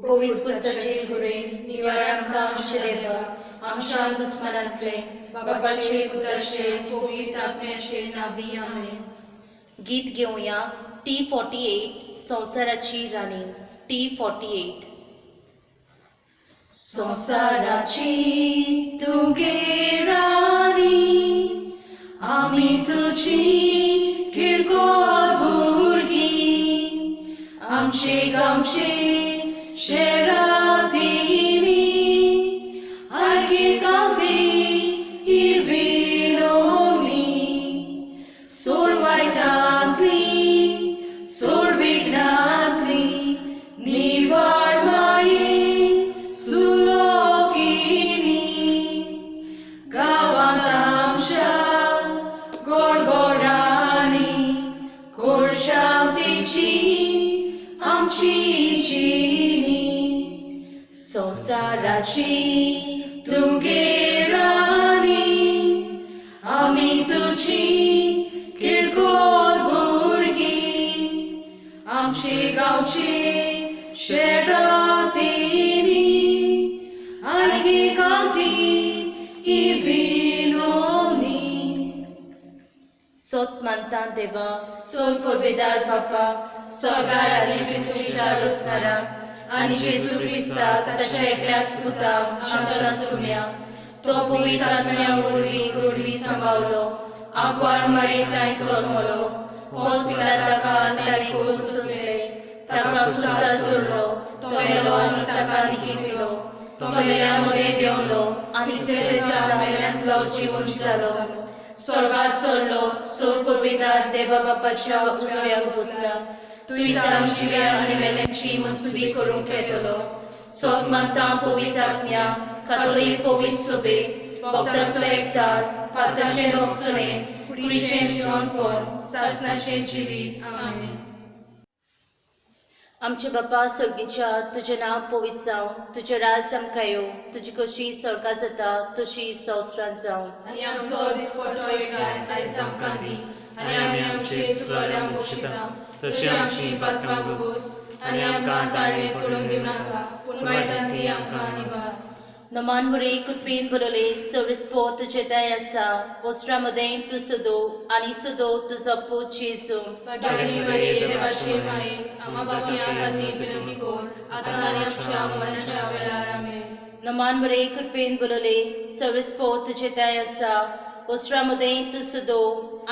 पवित्र पुरसाचे घुरे निवार आमकां आमचे देवा आमच्या दुस्मनांतले बापाचे पुताचे पवित्र आत्म्याचे नावी आमेन. गीत घेऊया T48 संसाराची राणी T48. संसाराची तुगे राणी आमी तुझी किरकोळ भुरगीं आमचे गांवचे शेरांतली आयकी कांती ही विलोमी सोर वायटांतली सोर विघ्नांतली निवार माये सुलोकिनी गांवांत आमच्या गोडगोडांनी खोर शांतीची आमची जिणी. संसाराची तुगे राणी आमी तुझी किरकोळ भुरगीं आमचे गांवचे शेरांतली आयकी कांती ही विलोनी. सोत मानता देवा सोल कोरबेदार बापा स्वर्गार आनी पृथ्वीच्या रस्तारा आनी जेजू क्रिस्ता ताच्या एकल्याच पुता आमच्या सुम्या तो पवित्र आत्म्या वरवीं गोडवी सांबाळलो आग्वार मळे तांय जल्मलो पोस पिलाताका ताणें कोसले ताका क्रुसार सोडलो तो मेलो आनी ताका निकिपिलो तो मेल्या मरे देंवलो आनी तिसऱ्या मेल्यांतलो जिवंत जालो स्वर्गात चडलो सोर पवित्र देवा बापाच्या उजव्याक बसला तुयें जिव्या आनी मेल्यांची मनसुबी करूंक येतलो. सोत मानता पवित्र आत्म्या कातोलीक पवित्र सभे भक्तांचो एकठार पात्राचें रोगचणें कुडीचें जिवंतपण सासणाचें जिवीत आमेन. आमचे बापा स्वर्गीच्या तुझें नांव पवित्र जावं तुजें राज आमकां येवं तुजी कशी स्वर्गात जाता तशी संवसारांत जावं. आनी आमचो दिसपटो एक आयज आमकां दी आनी आमी आमचे चुकलोल्यांक बक्षिता तशी आमची पातकां बगोस आनी आमकां ताळणे पडूंक दिवं नाका पूण वायटांतली आमकां निवार. नमान मुरे कुटपीन बरोले सविस्पो तुझे दय आसा ओस्ट्रा मदें तूं सदो आनी सदो तुजो पूत जेजू. भाग्यवती मरिये देवाची माये आम्हा पापियां खातीर विनंती कर आतां आनी आमच्या मरणाच्या वेळार आमेन. नमान मुरे कुटपीन बरोले सविस्पो तुझे दय आसा ओस्ट्रा मदें तूं सदो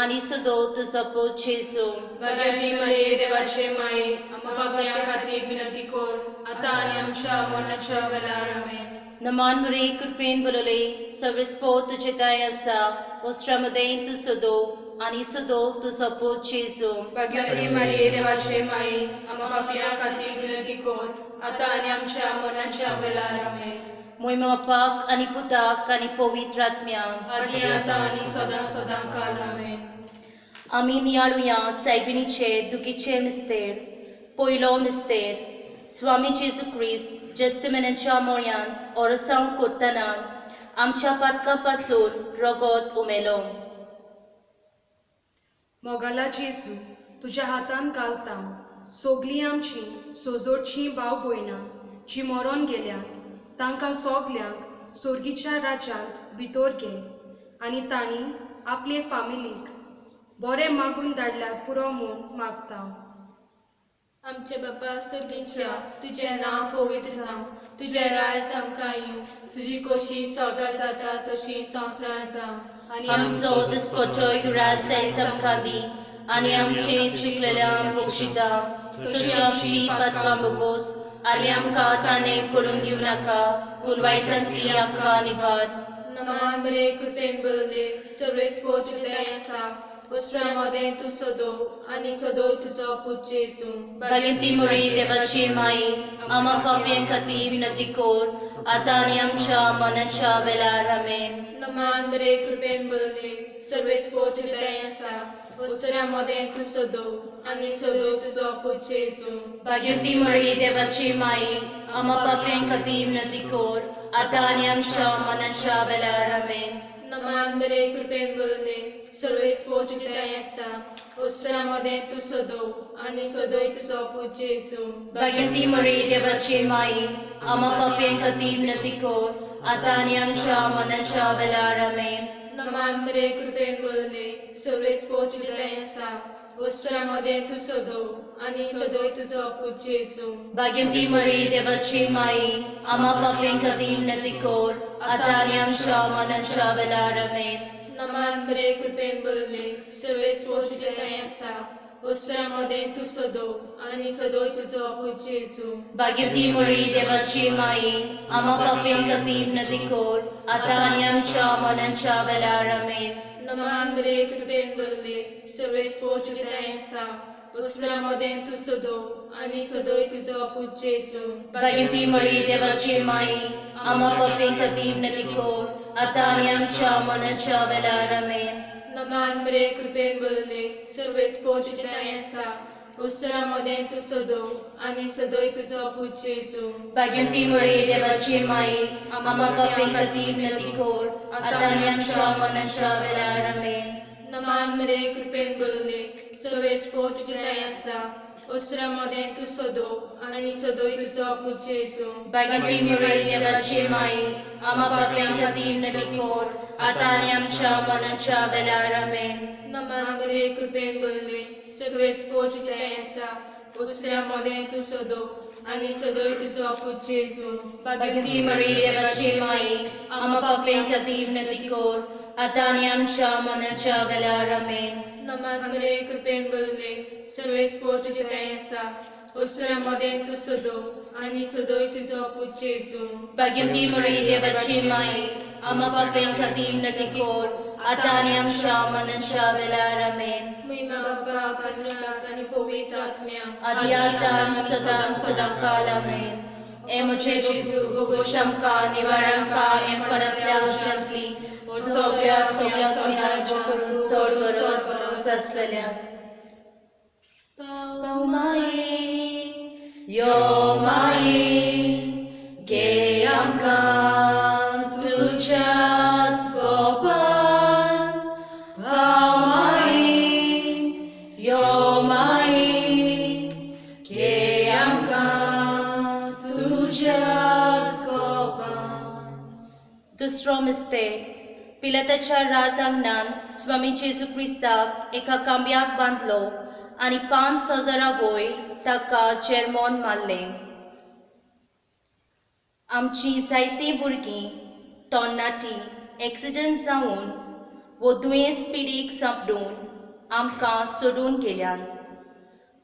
आनी सदो तुजो पूत जेजू. भाग्यवती मरिये देवाची माये आम्हा पापियां खातीर विनंती कर आतां आनी आमच्या मरणाच्या वेळार आमेन. नमान मुरे कुटपीन बरोले सविस्पो तुझे दय आसा ओस्ट्रा मदें तूं सदो आनी सदो तुजो पूत जेजू. भाग्यवती मरिये देवाची माये आम्हा पापियां खातीर विनंती कर आतां आनी आमच्या मरणाच्या वेळार आमेन. मोहिमा बापाक आनी पुताक आनी पवित्र आत्म्याक आदी आतां आनी सदां सदां काल आमेन. आमी नियाळुया सायबिणीचे दुखीचे मिस्तेर. पयलो मिस्तेर स्वामी जेजू क्रिस्त जेस्तमेनाच्या मोळ्यान ओरसांव करतना आमच्या पातकां पासून रगत उमेलो. मोगाला जेजू तुज्या हातान घालता सोगलीं आमची सोजोडचीं भाव भयणां जीं मरोन गेल्यात तांकां सोगल्यांक सोर्गीच्या राज्यांत भितर घे आनी तांणी आपले फामिलीक बरें मागून धाडल्यार पुरो म्हूण मागता. आमचे बापा सर्गीच्या तुजें नांव पवित्र जावं तुजें राज आमकां येवं तुजी कशी स्वर्गात जाता तशी संवसारांत जावं. आनी आमचो दिसपटो राज आयज आमकां दी आनी आमचे चुकलेल्यांक बक्षिता तशी आमची पातकां बगोस आनी आमकां ताणें पडूंक दिवं नाका पूण वायटांतली आमकां निवार. नमान बरे कृपेन बरले सर्वेस्पो तुजें दय आसा ओस्ट्रा मदें तूं सदो आनी सदो तुजो पूत जेजू. भाग्यवती मरिये देवाची माये आम्हा पापियां खातीर विनंती कर आतां आनी आमच्या मरणाच्या वेळार आमेन. नमान बरे कृपेन बरले सर्वेस्पो तुजें दय आसा ओस्ट्रा मदें तूं सदो आनी सदो तुजो पूत जेजू. भाग्यवती मरिये देवाची माये आम्हा पापियां खातीर विनंती कर आतां आनी आमच्या मरणाच्या वेळार आमेन. नमान बरे कृपेन बरले सर्वेस पोचुजिताय आसा उस्त्रामध्ये तू सदो आणि सदोय तुझो पूज्य येसू Bhagyanti Maria देवाची माई आम्हा पाप्यांक विनंती कर आता आणि आमच्या मनाच्या वेळार आमेन. नमान मरे कृपेन बोलले सर्वेस पोचुजिताय आसा उस्त्रामध्ये तू सदो आणि सदोय तुझो पूज्य येसू Bhagyanti Maria देवाची माई आम्हा पाप्यांक विनंती कर आता आणि आमच्या मनाच्या वेळार आमेन. नमान मरे कृपेन बोलले सर्वेस पोचुजिताय आसा उस्त्रामध्ये तू सदो आणि सदोय तुझो पूज्य येसू Bhagyanti Maria देवाची माई आम्हा पाप्यांक विनंती कर आता आणि आमच्या मनाच्या वेळार आमेन. नमान मरे कृपेन बोलले सर्वेस पोचुजिताय आसा उस्त्रामध्ये तू सदो आणि सदोय तुझो पूज्य येसू Bhagyanti Maria देवाची माई आम्हा पाप्यांक विनंती कर आता आणि आमच्या मनाच्या वेळार आमेन. नमान मरे कृपेन बोलले सर्वेस पोचुजिताय आसा उस्त्रामध्ये तू सदो आणि सदोय तुझो पूज्य येसू Bhagyanti Maria देवाची माई आम्हा पाप्यांक विनंती कर आता आणि आमच्या मनाच्या वेळार आमेन. नमान मरे कृपेन बोलले सर्वेस पोचुजिताय आसा उस्त्रामध्ये तू सदो आणि सदोय तुझो पूज्य येसू Bhagyanti Maria देवाची माई आम्हा पाप्यांक विनंती कर आता आणि आमच्या मनाच्या वेळार आमेन. नमान मरे कृपेन बोलले सर्वेस पोचुजिताय आसा उस्त्रामध्ये तू सदो आणि सदोय तुझो पूज्य येसू Bhagyanti Maria देवाची माई आम्हा पाप्यांक विनंती कर आता आणि आमच्या मनाच्या वेळार आमेन. नमान मरे कृपेन बोलले सर्वेस पोचुजिताय आसा उस्त्रामध्ये तू सदो आणि सदोय तुझो पूज्य येसू Bhagyanti Maria देवाची माई आम्हा पाप्यांक विनंती कर आता आणि आमच्या मनाच्या वेळार आमेन. महिमा बाप्पा पत्राक आणि पवित्र आत्म्या आदि आता आणि सदा काल आमेन. एम जेजू बोगो शमका निवारणका एम कणतल्या उचसली सगळ्या गुन्हा करून सोड करो ससलेल्या पाव माई यो माई घे आमकां तुझ्याच कोपान पाव माई यो माई घे आमकां तुझ्याच कोपान. दुसरो मिस्ते पिलाताच्या राजांगणान स्वामी जेजू क्रिस्ताक एका कांब्याक बांदलो आणि 5,000 वयर ताका जेरमोन मारले. आमची जायती भुरगीं तरणाटी एक्सिडेंट जावन वो दुयेंस पिडीक सांपडून आमकां सोडून गेल्यान.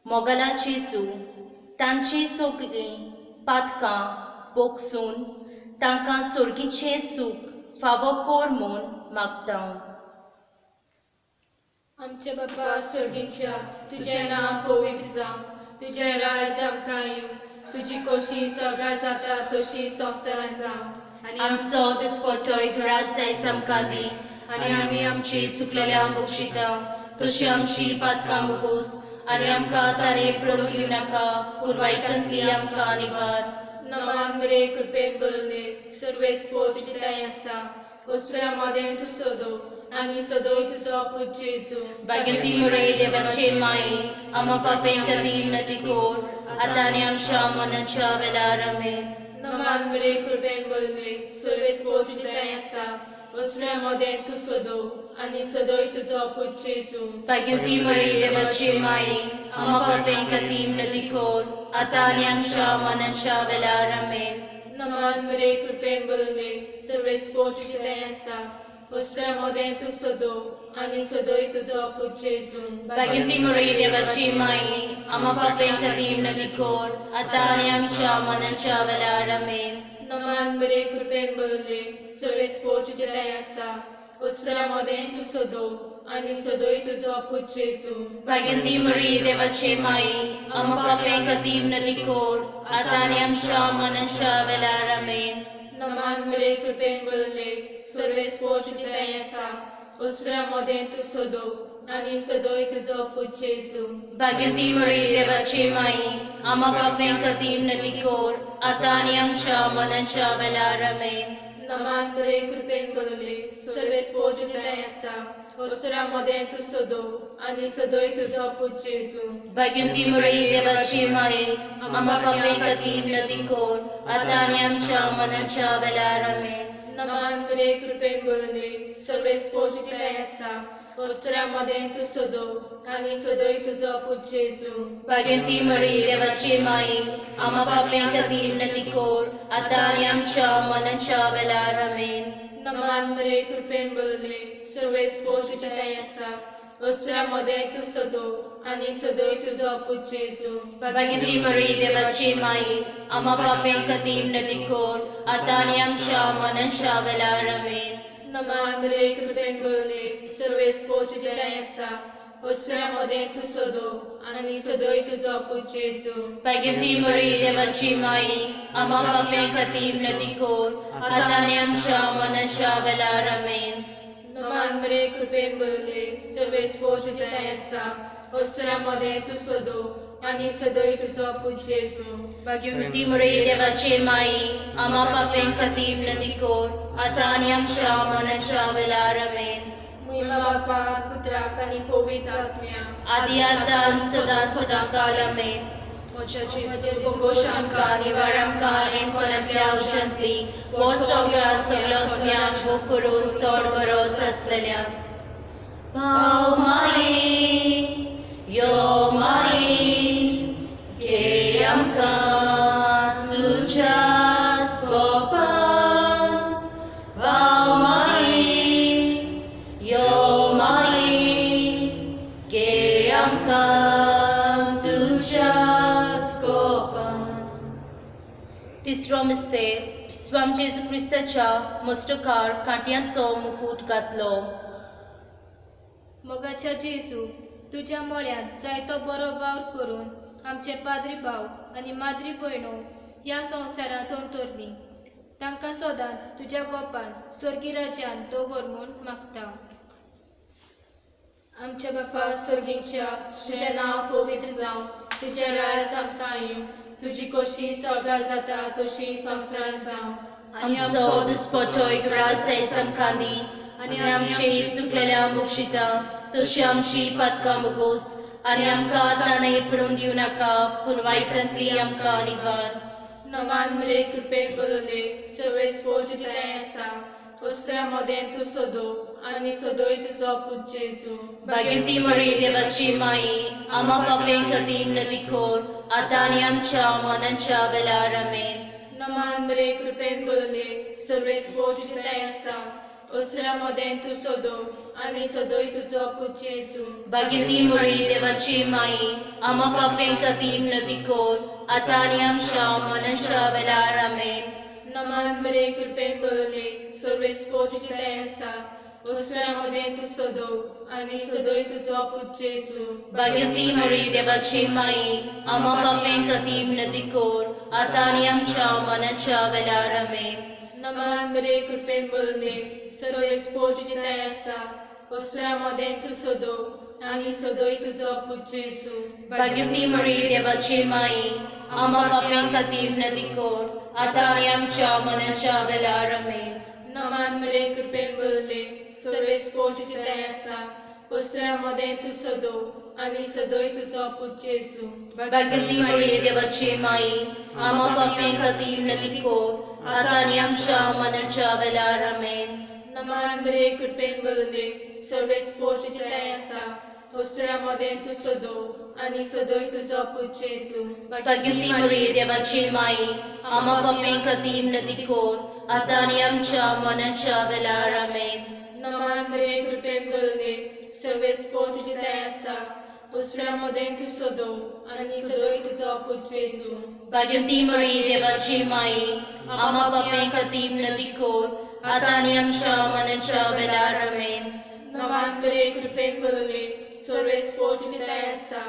मोगला जेजू तांची सगळीं पातकां बोगसून तांकां सोर्गीचें सूख फावो कोर म्हूण मागता. आमचे बाप्पा स्वर्गीच्या तुझें नांव पवित्र जावं तुझें राज आमकां येवं तुजी खोशी स्वर्गार जाता तशी संवसारांत जावं आनी आमचो दिसपटोय ग्रास जायस आमकां दी आनी आमी आमची चुकलेल्यांक बक्षिता तशी आमची पातकां बगूस आनी आमकां तारे पडूंक दिवं नाका पूण वायटांतली आमकां निवार. नमान मरे कृपेन बोलले सर्वेस पोचुजिताय आसा उस्त्रामध्ये तू सदो आणि सदोय तुझो पूज्य येसू Bhagyanti Maria देवाची माई आम्हा पाप्यांक विनंती कर आता आनी आमच्या मनाच्या वेळार आमेन. नमान मरे कृपेन बोलले सर्वेस पोचुजिताय आसा उस्त्रामध्ये तू सदो आणि सदोय तुझो पूज्य येसू Bhagyanti Maria देवाची माई आम्हा पाप्यांक विनंती कर आता आनी आमच्या मनाच्या वेळार आमेन. नमान मरे कृपेन बोलले सर्वेस पोचुजिताय आसा उस्त्रामध्ये तू सदो आणि सदोय तुझो पूज्य येसू Bhagyanti Maria देवाची माई आम्हा पाप्यांक विनंती कर आता आनी आमच्या मनाच्या वेळार आमेन. नमान मरे कृपेन बोलले सर्वेस पोचुजिताय आसा उस्त्रामध्ये तू सदो आणि सदोय तुझो पूज्य येसू Bhagyanti Maria देवाची माई आम्हा पाप्यांक विनंती कर आता आनी आमच्या मनाच्या वेळार आमेन. नमान मरे कृपेन बोलले सर्वेस पोचुजिताय आसा उस्त्रामध्ये तू सदो आणि सदोय तुझो पूज्य येसू Bhagyanti Maria देवाची माई आम्हा पाप्यांक विनंती कर आता आनी आमच्या मनाच्या वेळार आमेन. नमान बरे कृपेन बोलले सर्वे स्पोज जिताय आसा ओसरामध्ये तू सोदो आणि सदोय तुझो पूज जेजू Bhagyanti Maria देवाची माये आम्हा पापे खातीर नदीखोर आता आणि आमच्या मनाच्या वेळार आमेन. नमान बरे कृपेन बोलले सर्वे स्पोज जिताय आसा ओसरामध्ये तू सोदो आणि सदोय तुझो पूज जेजू Bhagyanti Maria देवाची माये आम्हा पापे खातीर नदीखोर आता आणि आमच्या मनाच्या वेळार आमेन. नमान बरे कृपेन बोलले सर्वे स्पोज जिताय आसा ओसरामध्ये तू सोदो आणि सदोय तुझो पूज जेजू Bhagyanti Maria देवाची माये आम्हा पापे खातीर नदीखोर आता आणि आमच्या मनाच्या वेळार आमेन. नमान बरे कृपेन बोलले सर्वे स्पोज जिताय आसा ओसरामध्ये तू सोदो आणि सदोय तुझो पूज जेजू Bhagyanti Maria देवाची माये आम्हा पापे खातीर नदीखोर आता आणि आमच्या मनाच्या वेळार आमेन. नमान बरे कृपेन बोलले सर्वे स्पोज जिताय आसा ओसरामध्ये तू सोदो आणि सदोय तुझो पूज जेजू Bhagyanti Maria देवाची माये आम्हा पापे खातीर नदीखोर आता आणि आमच्या मनाच्या वेळार आमेन. महिमा बापा पुत्राक आणि पवित्र आत्म्या आदि आता आणि सदा सदा काल आमेन. Moja Jesu, Bogoshanka, Nivaranka, Enkonatlia Ushantli, Borsogla, Soglotnia, Bokurun, Sorgoro, Saslelia. Pau Mai, Yo Mai, Keyamka, Tuja, Skopan. Pau Mai, Yo Mai, Keyamka, Tuja. तिसरो मिस्तेर स्वाम जेजू ख्रिस्ताच्या मस्तकार कांट्यांचो मुकुट घातलो. मोगाच्या जेजू तुझ्या मळ्यांत जायतो बरो वावर करून आमचे पाद्री भाव आनी माद्री भयणो ह्या संवसारांत अंतरली तांकां सदांच तुज्या गोपान स्वर्गी राज्यान दवर म्हूण मागता. आमच्या बापा स्वर्गीच्या तुजें नांव पवित्र जावं तुजें राज आमकां येवं तुजी कशी स्वर्गार जाता तशी संवसारांत जावं आमचो दिसपटोय ग्रास समखांदी आनी आमचे चुकलेल्या बक्षिता तशी आमची पातकां बगोस आनी आमकां ताणें पडून दिवं नाका पूण वायटांतली आमकां निवार. नमान बरे कृपेन बोलले सर्वे स्पोज जिताय आसा ओसरामध्ये तू सोदो आणि सदोय तुझो पूज जेजू Bhagyanti Maria देवाची माये आम्हा पापे खातीर नदीखोर आता आणि आमच्या मनाच्या वेळार आमेन. नमान बरे कृपेन बोलले सर्वे स्पोज जिताय आसा ओसरामध्ये तू सोदो आणि सदोय तुझो पूज जेजू Bhagyanti Maria देवाची माये आम्हा पापे खातीर नदीखोर आता आणि आमच्या मनाच्या वेळार आमेन. नमान बरे कृपेन बोलले सर्वे स्पोज जिताय आसा ओसरामध्ये तू सोदो आणि सदोय तुझो पूज जेजू Bhagyanti Maria देवाची माये आम्हा पापे खातीर नदीखोर आता आणि आमच्या मनाच्या वेळार आमेन. नमान बरे कृपेन बोलले सर्वे स्पोज जिताय आसा ओसरामध्ये तू सोदो आणि सदोय तुझो पूज जेजू Bhagyanti Maria देवाची माये आम्हा पापे खातीर नदीखोर आता आणि आमच्या मनाच्या वेळार आमेन. नमान बरे कृपेन बोलले सर्वे स्पोज जिताय आसा ओसरामध्ये तू सोदो आणि सदोय तुझो पूज जेजू Bhagyanti Maria देवाची माये आम्हा पापे खातीर नदीखोर आता आणि आमच्या मनाच्या वेळार आमेन. नमान बरे कृपेन बोलले सर्वे स्पोज जिताय आसा ओसरामध्ये तू सोदो आणि सदोय तुझो पूज जेजू Bhagyanti Maria देवाची माये आम्हा पापे खातीर नदीखोर आता आणि आमच्या मनाच्या वेळार आमेन. नमान बरे कृपेन बोलले सर्वे स्पोज जिताय आसा ओसरामध्ये तू सोदो आणि सदोय तुझो पूज जेजू Bhagyanti Maria देवाची माये आम्हा पापे खातीर नदीखोर आता आणि आमच्या मनाच्या वेळार आमेन. नमान बरे कृपेन बोलले सर्वे स्पोज जिताय आसा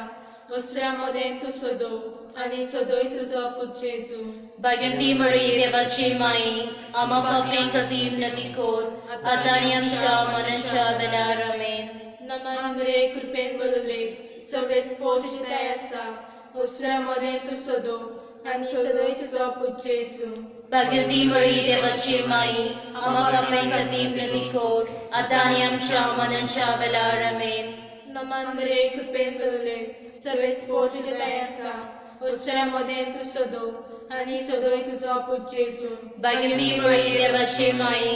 ओसरामध्ये तू सोदो आणि सदोय तुझो पूज जेजू Bhagyanti Maria देवाची माये आम्हा पापे खातीर नदीखोर आता आणि आमच्या मनाच्या वेळार आमेन. नमान बरे कृपेन बोलले सर्वे स्पोज जिताय आसा ओसरामध्ये तू सोदो आनी सदोय तुजो पुत्र येसू भाग्यवती मरी देवाची माई आम्हा पापें खातीर विनंती कर आता आनी आमच्या मरणाच्या वेळार आमेन. नमान बरे कृपेन करुले सर्वेस पोट जिताय आसा ओस्त्रा तू सदो आनी सदोय तुजो पुत्र येसू भाग्यवती मरी देवाची माई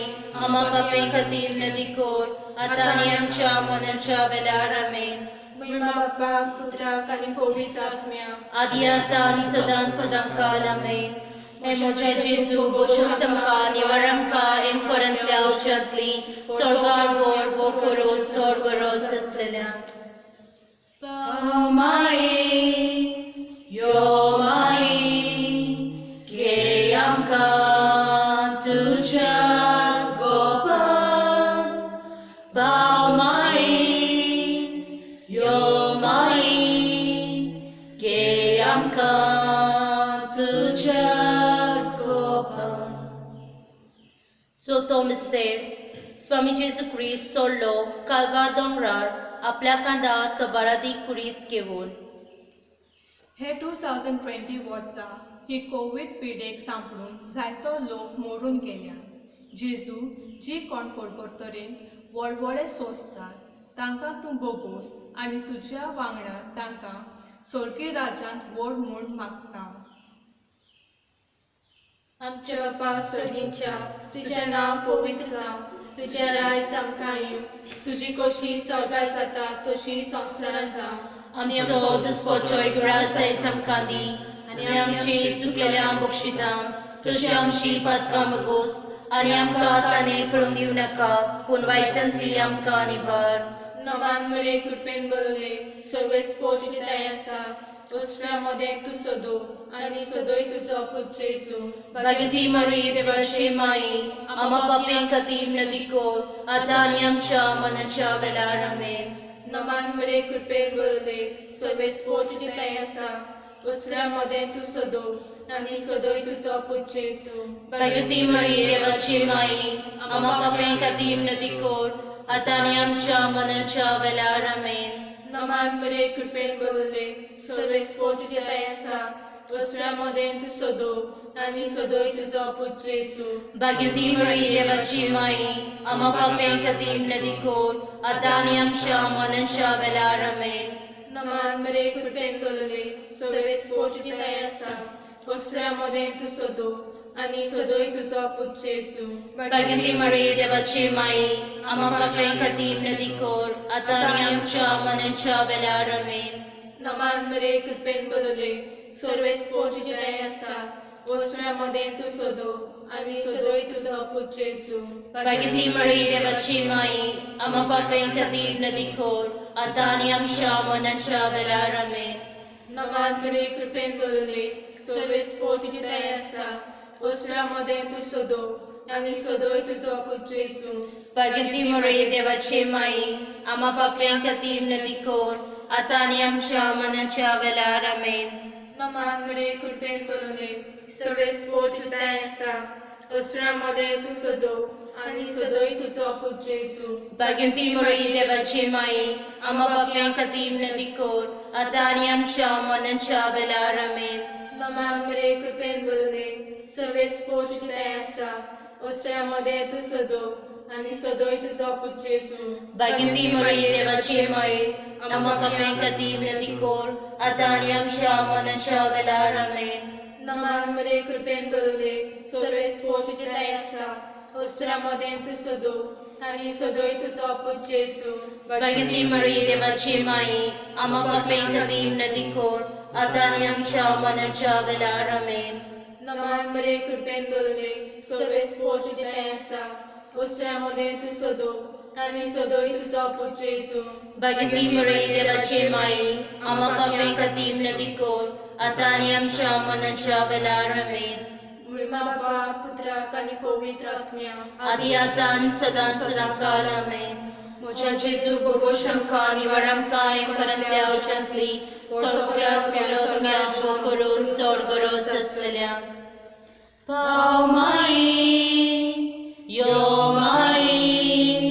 आम्हा पापें खातीर विनंती कर आता आनी आमच्या मरणाच्या वेळार आमेन. महिमा बापाक पुत्राक आनी पवित्र आत्म्या आदि आता आनी सदां काल आमेन. Emoja Jesu bocho samka nivaramka in korantlia uchantli sorgar vor bokorot sorgoros eslelia. Pamai yomai keyamka tujas gopan. Pamai yomai keyamka tujas चौथो मिस्तेर स्वामी जेजू क्रिस्त सोडलो कालवा दोंगरार आपल्या कांदा तबारादी कुरीस घेवन. हे 2020 वर्सा ही कोविड पिडेक सांपळून जायतो लोक मरून गेल्या. जेजू जी कोण पडकोतरेन व्हडव्हडे सोंसतात तांकां तूं बोगोस आनी तुज्या वांगडा तांकां सोर्गी राज्यांत व्हड म्हूण मागता. आमचे बापा स्वर्गींच्या तुझे नाव पवित्र जावं तुझे राय आमकां येवं तुजी कशी स्वर्गार जाता तशी संवसारार जावं. आमचो दिसपट्टोय ग्रास आयज आमकां दी आनी आमची चुकलेल्या बक्षितां तशी आमची पातकां बगोस आनी आमकां ताणें पडून दिवं नाका पूण वायटांतली आमकां निवार. नमान मरे कृपेन बरले सर्वेस पोट जिताय आसा ओस्त्रा तू सदो आनी सदोय तुजो पुत्र येसू भाग्यवती मरी देवाची माई आम्हा पापें खातीर विनंती कर आता आनी आमच्या मरणाच्या वेळार आमेन. नमान मरे कृपेन बरले सर्वेस पोट जिताय आसा ओस्त्रा तू सदो आनी सदोय तुजो पुत्र येसू भाग्यवती मरी देवाची माई आम्हा पापें खातीर विनंती कर आता आनी आमच्या मरणाच्या वेळार आमेन. नमान मरे कृपेन बरले सर्वेस पोट जिताय आसा ओस्त्रा तू सदो आनी सदोय तुजो पुत्र येसू भाग्यवती मरी देवाची माई आम्हा पापें खातीर विनंती कर आता आनी आमच्या मरणाच्या वेळार आमेन. नमान मरे कृपेन बरले सर्वेस पोट जिताय आसा ओस्त्रा तू सदो आनी सदोय तुजो पुत्र येसू भाग्यवती मरी देवाची माई आम्हा पापें खातीर विनंती कर आता आनी आमच्या मरणाच्या वेळार आमेन. नमान मरे कृपेन बरले सर्वेस पोट जिताय आसा ओस्त्रा तू सदो आनी सदोय तुजो पुत्र येसू भाग्यवती मरी देवाची माई आम्हा पापें खातीर विनंती कर आता आनी आमच्या मरणाच्या वेळार आमेन. नमान मरे कृपेन बरले सर्वेस पोट जिताय आसा ओस्त्रा तू सदो आनी सदोय तुजो पुत्र येसू भाग्यवती मरी देवाची माई आम्हा पापें खातीर विनंती कर आता आनी आमच्या मरणाच्या वेळार आमेन. नमान मरे कृपेन बरले सर्वेस पोट जिताय आसा ओस्त्रा तू सदो आनी सदोय तुजो पुत्र येसू भाग्यवती मरी देवाची माई आम्हा पापें खातीर विनंती कर आता आनी आमच्या मरणाच्या वेळार आमेन. नमान मरे कृपेन बरले सर्वेस पोट जिताय आसा ओस्त्रा तू सदो आनी सदोय तुजो पुत्र येसू भाग्यवती मरी देवाची माई आम्हा पापें खातीर विनंती कर आता आनी आमच्या मरणाच्या वेळार आमेन. नमान मरे कृपेन बरले सर्वेस पोट जिताय आसा ओस्त्रा तू सदो आनी सदोय तुजो पुत्र येसू भाग्यवती मरी देवाची माई आम्हा पापें खातीर विनंती कर आता आनी आमच्या मरणाच्या वेळार आमेन. नमान मरे कृपेन बरले सर्वेस पोट जिताय आसा ओस्त्रा तू सदो आनी सदोय तुजो पुत्र येसू भाग्यवती मरी देवाची माई आम्हा पापें खातीर विनंती कर आता आनी आमच्या मरणाच्या वेळार आमेन. महिमा बापा पुत्राक आनी पवित्र आत्म्या आदि आता आनी सदां काल आमेन. म्हज्या जेजू बोगोश आमकां निवार आमकां एक करंतल्या वचंतली सोगल्यांक करून चड गरज आसलेल्यांक. पाव माई यो माई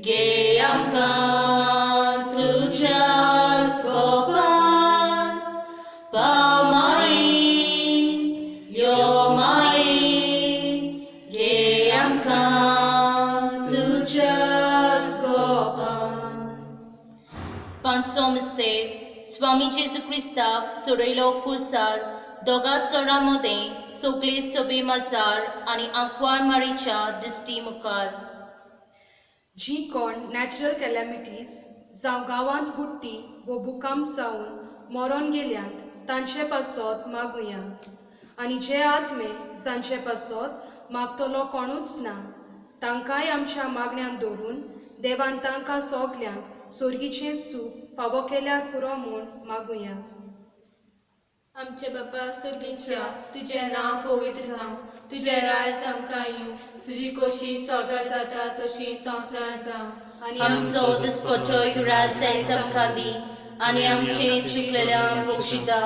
गे आमकां तुज्या सोपान. पाव माई पांचवो मिस्तेर स्वामी जेजू क्रिस्ताक चडयलो कुळसार दोगा चोरां मदें सगळे सोबे माजार आनी आंकवार मारीच्या दिश्टी मुखार जी कोण नॅचरल कॅलॅमिटीज जावं गांवांत बुड्टी वो भुकंप जावन मरोन गेल्यात तांचे पासत मागुया आनी जे आत्मे जांचे पासत मागतलो कोणूच ना तांकांय आमच्या मागण्यांत दवरून देवान तांकां सोगल्यांक सोर्गीचें सूख फावो केल्यार पुरो म्हूण मागुया. आमचे बापा सुर्गींच्या तुझें नांव पवित्र जावं, तुझें राज आमकां येवं, तुजी खोशी स्वर्गांत जाता तशी संवसारांत जावं. आनी आमचो दिसपट्टोय राजाय आमकां दी आनी आमचे चुकलेल्यांक बक्षिता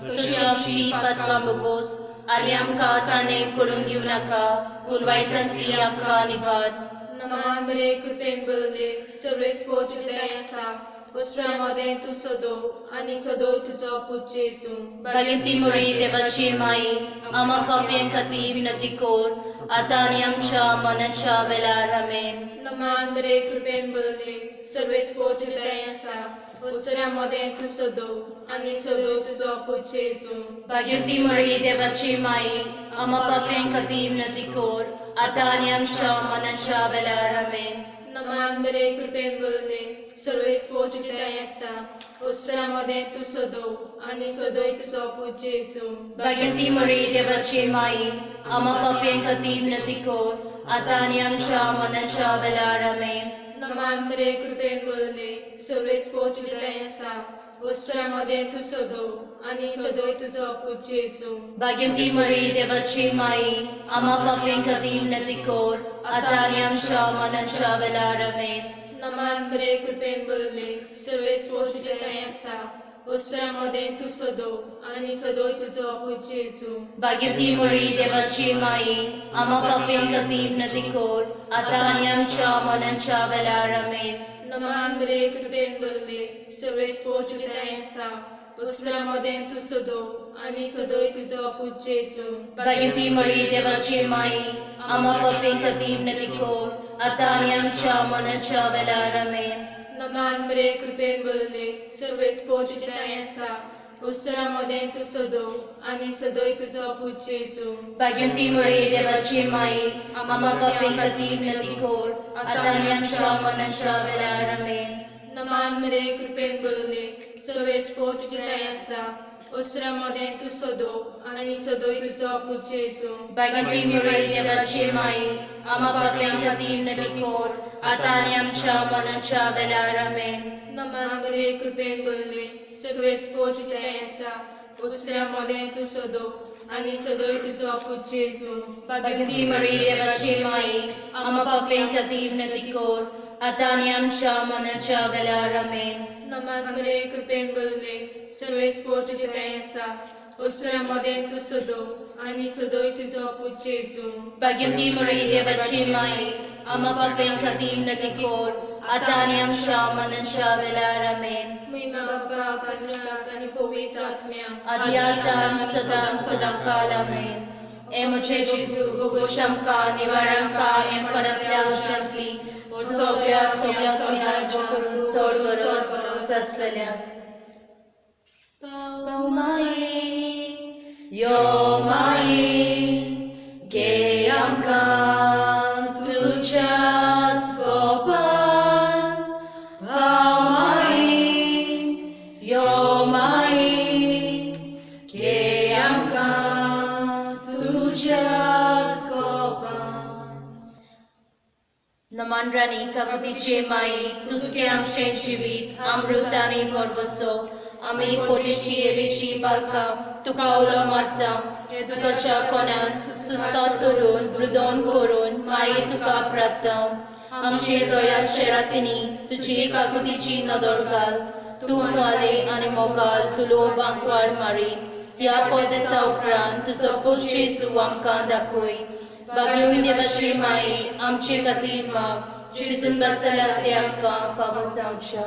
तशी आमची पातकां बगोस आनी आमकां ताणें पडून दिवं नाका पूण वायटांतली आमकां निवाड. नमान बरे कृपेन बरले सर्वेस्पोच विधाय आसा वस्त्रांमध्ये तूं सोदो आनी सोदो तुजो पूत जेजू. भाग्यवती मरी देवाची माई आमा पापयां खातीर विनंती कोर आतां आनी आमच्या मनाच्या वेळार आमेन. नमान बरे कृपेन बरले सर्वेस्पोच विधाय आसा वस्त्रांमध्ये तूं सोदो आनी सोदो तुजो पूत जेजू. भाग्यवती मरी देवाची माई आमा पापयां खातीर विनंती कोर आतां आनी आमच्या मनाच्या वेळार आमेन. नमान बरे कृपेन बरले सर्वेस्पोच विधाय आसा वस्त्रांमध्ये तूं सोदो आनी सोदोय तुजो पूत जेजू. भाग्यवती मरी देवाची माई आमा पापयां खातीर विनंती कोर आतां आनी आमच्या मनाच्या वेळार आमेन. नमान बरे कृपेन बरले सर्वेस्पोच विधाय आसा वस्त्रांमध्ये तूं सोदो आनी सोदोय तुजो पूत जेजू. भाग्यवती मरी देवाची माई आमा पापयां खातीर विनंती कोर आतां आनी आमच्या मनाच्या वेळार आमेन. नमान बरे कृपेन बरले सर्वेस्पोच विधाय आसा वस्त्रांमध्ये तूं सोदो आनी सोदोय तुजो पूत जेजू. भाग्यवती मरी देवाची माई आमा पापयां खातीर विनंती कोर आतां आनी आमच्या मनाच्या वेळार आमेन. नमान बरे कृपेन बरले सर्वेस्पोच विधाय आसा वस्त्रांमध्ये तूं सोदो आनी सोदोय तुजो पूत जेजू. भाग्यवती मरी देवाची माई आमा पापयां खातीर विनंती कोर आतां आनी आमच्या मनाच्या वेळार आमेन. नमान बरे कृपेन बरले सर्वेस्पोच विधाय आसा वस्त्रांमध्ये तूं सोदो आनी सोदोय तुजो पूत जेजू. भाग्यवती मरी देवाची माई आमा पापयां खातीर विनंती कोर आतां आनी आमच्या मनाच्या वेळार आमेन. नमान बरे कृपेन बरले सर्वेस्पोच विधाय आसा वस्त्रांमध्ये तूं सोदो आनी सोदोय तुजो पूत जेजू. भाग्यवती मरी देवाची माई आमा पापयां खातीर विनंती कोर आतां आनी आमच्या मनाच्या वेळार आमेन. नमान बरे कृपेन बरले सर्वेस्पोच विधाय आसा वस्त्रांमध्ये तूं सोदो आनी सोदोय तुजो पूत जेजू. भाग्यवती मरी देवाची माई आमा पापयां खातीर विनंती कोर आतां आनी आमच्या मनाच्या वेळार आमेन. नमान बरे कृपेन बरले सर्वेस्पोच विधाय आसा वस्त्रांमध्ये तूं सोदो आनी सोदोय तुजो पूत जेजू. भाग्यवती मरी देवाची माई आमा पापयां खातीर विनंती कोर आतां आनी आमच्या मनाच्या वेळार आमेन. महिमा बापा पुत्राक आनी पवित्र आत्म्याक आदी आतां सदां सदांकाल आमेन. हे म्हजे जेजू बोगोश आमकां निवाड आमकां एमकणांतल्या वचनांतली सगळ्या सोयऱ्यांक करून चड गरज आसलेल्यांक. पाव माये यो माये घे आमकां तुज्याच कोपान. पाव माये यो माये घे आमकां तुज्याच कोपान. नमान राणी काकुतीचे माई तुझे आमचे जिवीत अमृत आनी बरवसो आमी पोलीची एवेची बालकां तुका उलो मारता. दुखाच्या कोणान सुस्ता सोडून मृदोन करून माये तुका प्रार्थना. आमचे दोयाल शेरातिनी तुजी काकुतीची नदर घाल. तूं माले आनी मोगाल तुलो बांकवार मारी. ह्या पोदेसा उपरांत तुजो पूत जेजू आमकां दाखय. भाग्यवती देवाची माई आमचे खातीर माग जेजून बसला ते आमकां फावो जावच्या.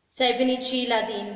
सैबिनीची लादीन.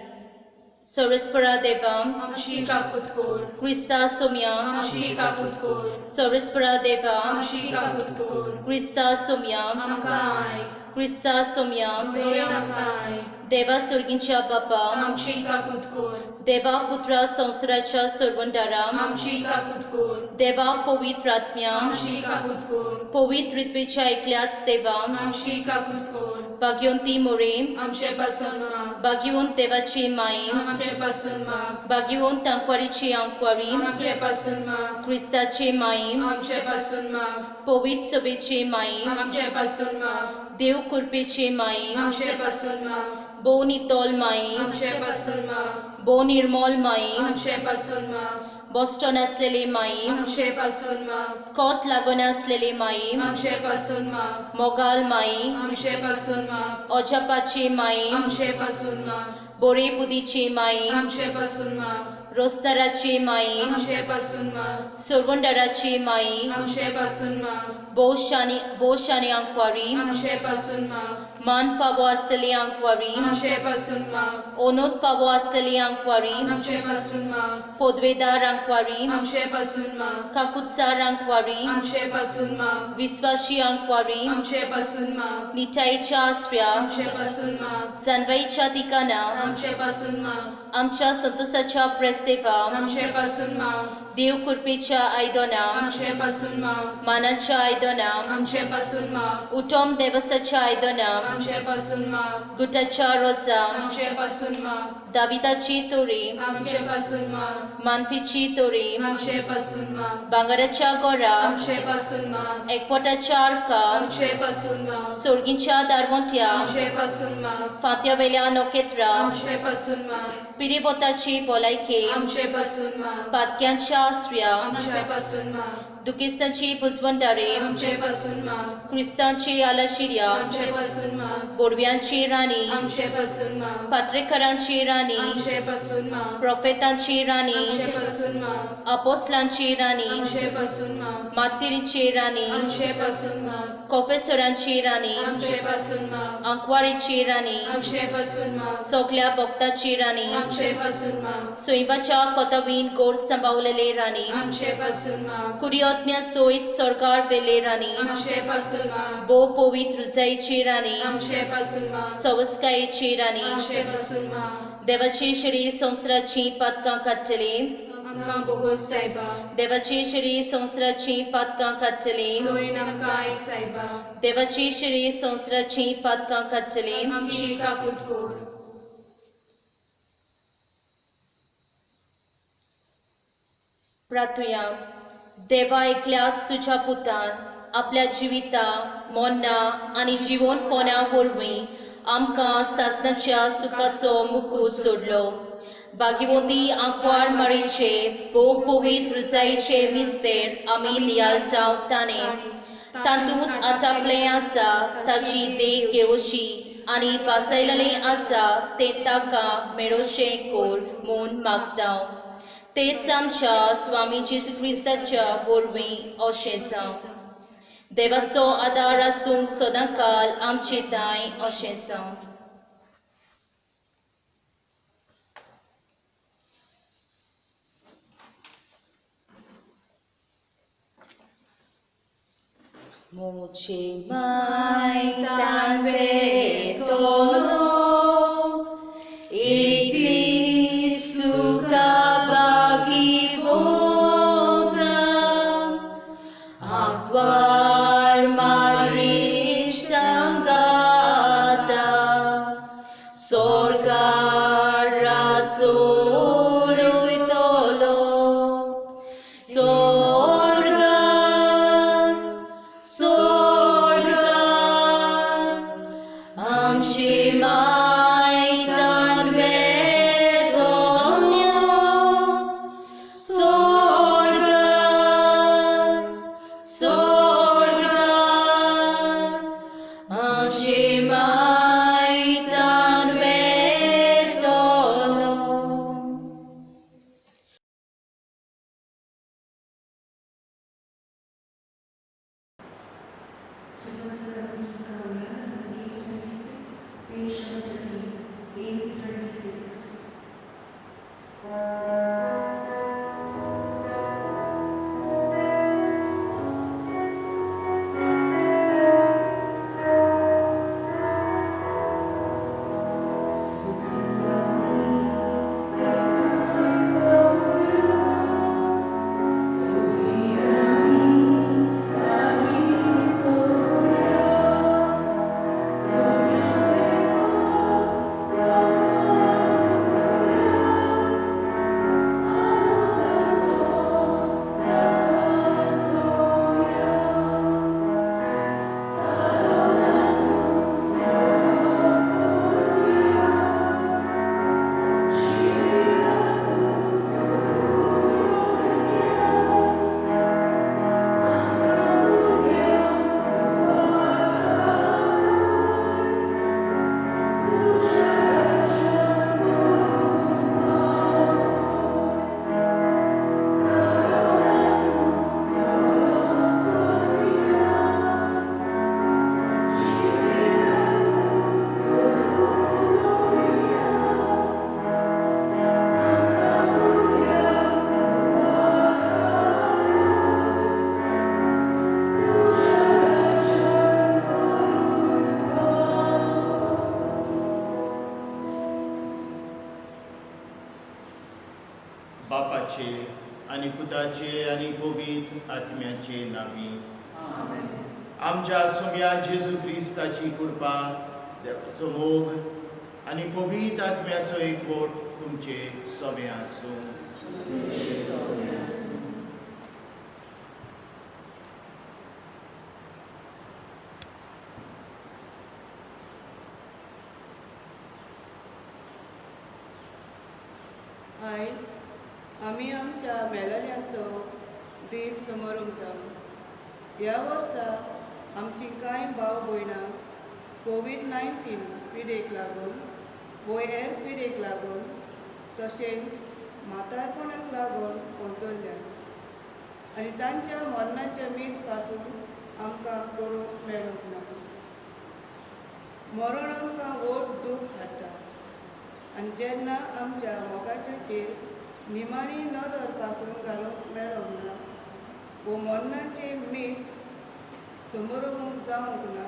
सर्वेस्परा देवाम आमची काकूत कोर क्रिस्ता सोम्या आमची काकूत कोर सर्वेस्परा देवा आमची काकूत कोर क्रिस्ता सोम्या आमकां आयक. क्रिस्ता सोम्या तुवें आमकां आयक देवा सुर्गींच्या बापा आमची काकूट कोर देवा पुत्रा संवसाराच्या सोडवंदारा आमची काकूट कोर देवा पवित्र आत्म्या आमची काकूट कोर पवित्र रित्वेच्या एकल्याच देवा आमची काकूट कोर भाग्यवंती मोरे आमचे पासून माग भाग्यवंत देवाची माई आमचे पासून माग भाग्यवंत अंकवारीची अंकवारी आमचे पासून माग क्रिस्ताची माई आमचे पासून माग पवित्र सभेची माई आमचे पासून माग देव कृपेची माई आमचे पासून माग बो नितोल माई आमचे पासून माग बो निर्मल माई आमचे पासून माग बॉस्टन असलेली माई आमचे पासून माग कोत लागून असलेली माई आमचे पासून माग मोगाल माई आमचे पासून माग ओजापाची माई आमचे पासून माग बोरे बुदीची माई आमचे पासून माग रोस्ताराची माई आमचे पासून माग सुरवंडराची माई आमचे पासून माग बोशानी अंकवारी आमचे पासून माग मान फावो असलेली अंकवारी आमचे पासून माग ओनोत फावो असलेली अंकवारी आमचे पासून माग पोदवेदार अंकवारी आमचे पासून माग काकुत्सार अंकवारी आमचे पासून माग विश्वासी अंकवारी आमचे पासून माग निटाईच्या आश्रया आमचे पासून माग जानवाईच्या ठिकाणा आमचे पासून माग आमच्या संतोषाच्या प्रेस्तेवा आमचे पासून माग देव कृपेच्या आयदोना आमचे पासून माग मानाच्या आयदोना आमचे पासून माग उत्तम देवसाच्या आयदोना आमचे पासून माग गुटाच्या रोजा आमचे पासून माग दाविदाची तोरी आमचे पासून माग मानफीची तोरी आमचे पासून माग भांगराच्या गोरा आमचे पासून माग एकवटाच्या अर्का आमचे पासून माग सोर्गींच्या दारवंट्या आमचे पासून माग फांत्यावेल्या नोकेत्रा आमचे पासून माग पिरिबोताची पोलायके आमचे पासून माग पातक्यांच्या आश्रया आमचे पासून माग दुकिस्तांची भुजबंदारे आमचे पासून माग क्रिस्तांची आलाशिर्या आमचे पासून माग बोरव्यांची राणी आमचे पासून माग पात्रेकरांची राणी आमचे पासून माग प्रोफेतांची राणी आमचे पासून माग अपोस्लांची राणी आमचे पासून माग मातीरीची राणी आमचे पासून माग कोफेसोरांची राणी आमचे पासून माग अंकवारीची राणी आमचे पासून माग सोगल्या भक्ताची राणी आमचे पासून माग सोयबाच्या कोतवीन गोर सांभाळलेले राणी आमचे पासून माग कुडियोत्म्या सोयीत सरकार वेले राणी आमचे पासून माग बो पवित्र रुजाईची राणी आमचे पासून माग सवस्कायेची राणी आमचे पासून माग देवाची श्री संवसाराची पदकां काडटली आमकां बोगोस सायबा देवाची श्री संवसाराची पदकां काडटली तुवें आमकां आयक सायबा देवाची श्री संवसाराची पदकां काडटली आमची काकूट कोर प्रार्थुया देवा एकल्याच तुझ्या पुतान आपल्या जिविता मोन्ना आनी जिवनपणा वरवीं आमकां सासणाच्या सुखाचो मुकूट सोडलो भाग्यवती आंकवार माळेचे भोव पवित्र रुजाईचे मिस्तेर आमी नियाळटाव ताणे तातूंत आटापलें आसा ताची देख घेवशी आनी पासयलेलें आसा तें ताका मेळोवचें कोर म्हूण मागतां तेच आमच्या स्वामी जेजू क्रिस्ताच्या वरवीं अशें जावं देवाचो आदार आसूंक सदांकाल आमचे ताय अशें जावं Moche mai tan ve tono Igli suka bagi votra Akwar mari sangata Sorgar rasul uitolo बापाचे आनी पुताचे आनी पवित्र आत्म्याचे नांवी. आमच्या सुम्या जेजू क्रिस्ताची कृपा, देवाचो मोग आनी पवित्र आत्म्याचो एकवट तुमचे सगळे आसूं. आयज आमी आमच्या मेलल्यांचो दीस समारंभता. ह्या वर्सा आमची कांय भाव भयणां कोविड-19 पिडेक लागून व हेर पिडेक लागून तशेंच म्हातारपणाक लागून अंतरल्यात आनी तांच्या मरणाच्या मीस पासून आमकां करूंक मेळूंक ना. मरण आमकां व्हड दूख हाडटा आनी जेन्ना आमच्या मोगाचेर निमाणी नदर पासून घालूंक मेळोंक ना वो मरणाचे मीस समारंभ जावंक ना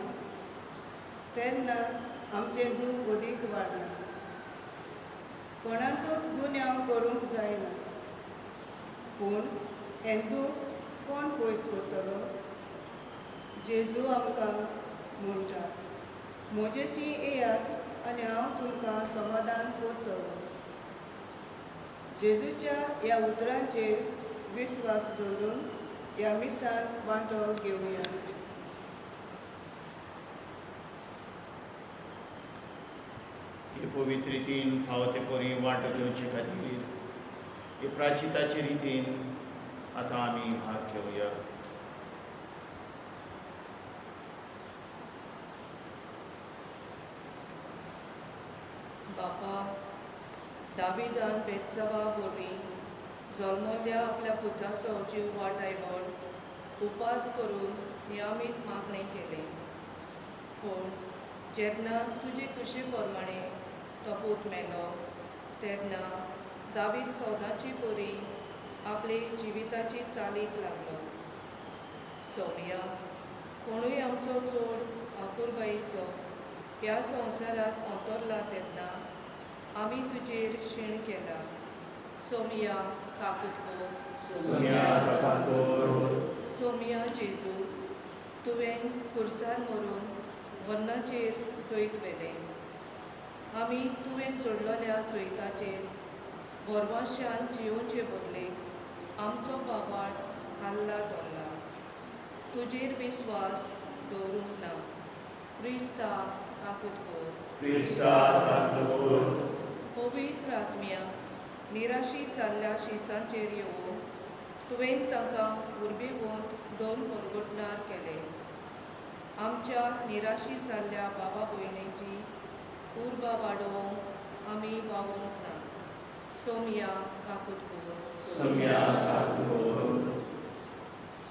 तेन्ना आमचें दूख अदीक वाडना. कोणाचोच गुन्यांव करूंक जायना, पूण हें दूख कोण पयस करतलो? जेजू आमकां म्हणटा, म्हजेशी येयात आनी हांव तुमकां समाधान करतलो. जेजूच्या ह्या उतरांचेर विस्वास दवरून ह्या मिसान वांटो घेवया. हे पवित्र रितीन फावो ते परी वांटो घेवचे खातीर हे प्राचिताचे रितीन आतां आमी भाग घेवया. बापा, दाविदान बेतसबा वरवीं जल्मल्ल्या आपल्या पुताचो जीव वाटायवण उपास करून नियमीत मागणें केलें. पूण जेन्ना तुजे कुशी प्रमाणे तो पूत मेलो तेन्ना दावीद सौदाची परी आपले जिविताची चालीक लागलो. सौम्या, कोणूय आमचो चोड आपुरबायेचो ह्या संवसारांत अंतरला तेन्ना आमी तुजेर शीण केला. सौम्या काकुटको, सौम्या जेजू, तुवें खुर्सार मरून वन्नाचेर जैत वेलें. आमी तुवें जोडलेल्या जैताचेर भरवशान जियोवचे बदलेक आमचो बाबाड हाल्ला दवरला. तुजेर विस्वास दवरूंक ना. क्रिस्ता काकुटको, पवित्र आत्म्या निराशीत जाल्ल्या शिसांचेर येवून तुवें तांकां उर्बेवंत दोन परगटणार केले. आमच्या निराशीत जाल्ल्या बाबा भयणीची उर्बा वाडोवंक आमी वावरूंक ना. सौम्या काकुटको,